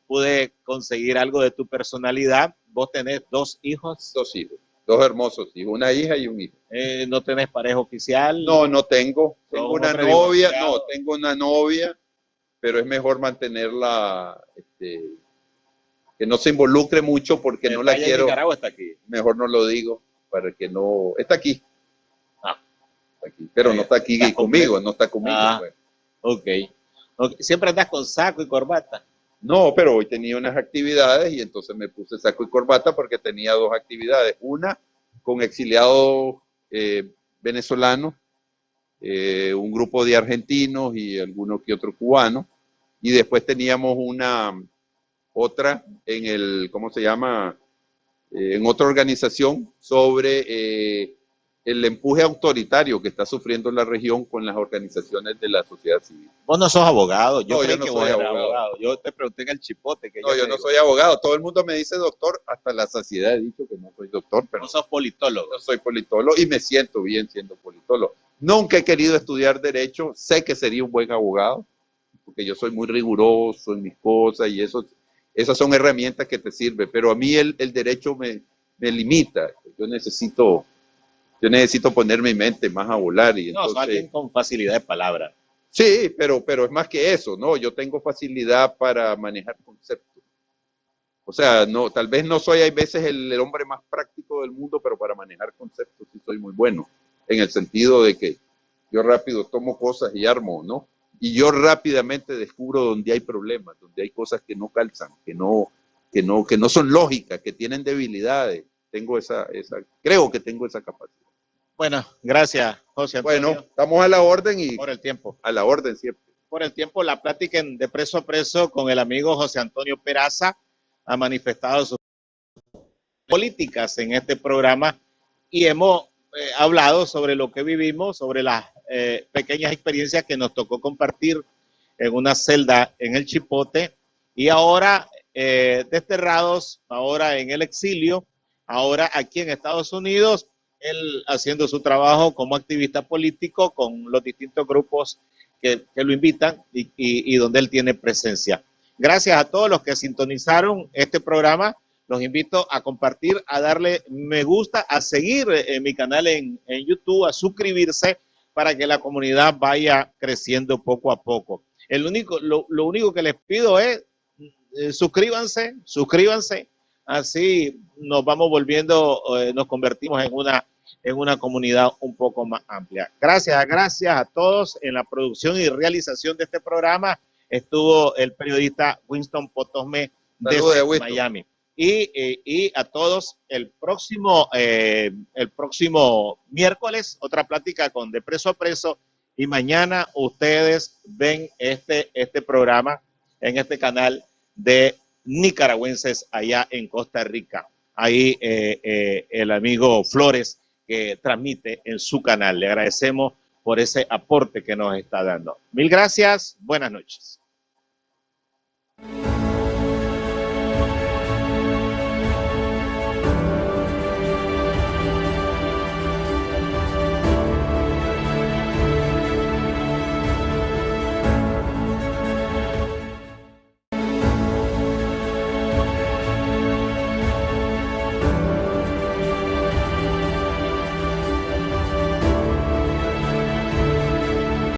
A: pude conseguir algo de tu personalidad. Vos tenés 2 hijos.
B: 2 hijos. 2 hermosos hijos, una hija y un hijo.
A: ¿No tenés pareja oficial?
B: No, no tengo. Tengo una novia, tengo una novia, pero es mejor mantenerla, que no se involucre mucho porque no la quiero.
A: Nicaragua está aquí.
B: Mejor no lo digo, para que no. Está aquí. Está aquí, pero no está aquí conmigo, no está conmigo. Pues.
A: Okay. ¿Siempre andas con saco y corbata?
B: No, pero hoy tenía unas actividades y entonces me puse saco y corbata porque tenía 2 actividades. Una con exiliados venezolanos, un grupo de argentinos y algunos que otros cubanos. Y después teníamos otra en el, ¿cómo se llama? En otra organización sobre el empuje autoritario que está sufriendo la región con las organizaciones de la sociedad civil.
A: Vos no sos abogado. Yo
B: no soy abogado.
A: Yo te pregunté en el chipote.
B: Yo no soy abogado. Todo el mundo me dice doctor, hasta la saciedad he dicho que no soy doctor. Pero
A: no sos politólogo.
B: No soy politólogo y me siento bien siendo politólogo. Nunca he querido estudiar derecho. Sé que sería un buen abogado, porque yo soy muy riguroso en mis cosas y esas son herramientas que te sirven. Pero a mí el derecho me limita. Yo necesito poner mi mente más a volar. Y entonces,
A: alguien con facilidad de palabra.
B: Sí, pero es más que eso, ¿no? Yo tengo facilidad para manejar conceptos. O sea, no, tal vez no soy, hay veces el hombre más práctico del mundo, pero para manejar conceptos sí soy muy bueno. En el sentido de que yo rápido tomo cosas y armo, ¿no? Y yo rápidamente descubro donde hay problemas, donde hay cosas que no calzan, que no son lógicas, que tienen debilidades. Creo que tengo esa capacidad.
A: Bueno, gracias, José Antonio.
B: Bueno, estamos a la orden y
A: por el tiempo.
B: A la orden siempre.
A: Por el tiempo, la plática de preso a preso con el amigo José Antonio Peraza ha manifestado sus políticas en este programa y hemos hablado sobre lo que vivimos, sobre las pequeñas experiencias que nos tocó compartir en una celda en el Chipote y ahora desterrados, ahora en el exilio, ahora aquí en Estados Unidos, él haciendo su trabajo como activista político con los distintos grupos que lo invitan y donde él tiene presencia. Gracias a todos los que sintonizaron este programa. Los invito a compartir, a darle me gusta, a seguir mi canal en YouTube, a suscribirse para que la comunidad vaya creciendo poco a poco. Lo único que les pido es suscríbanse, así nos vamos volviendo, nos convertimos en una comunidad un poco más amplia. Gracias a todos. En la producción y realización de este programa estuvo el periodista Winston Potosme desde Miami. Y a todos el próximo miércoles otra plática con De Preso a Preso, y mañana ustedes ven este programa en este canal de nicaragüenses allá en Costa Rica. Ahí el amigo Flores que transmite en su canal. Le agradecemos por ese aporte que nos está dando. Mil gracias. Buenas noches.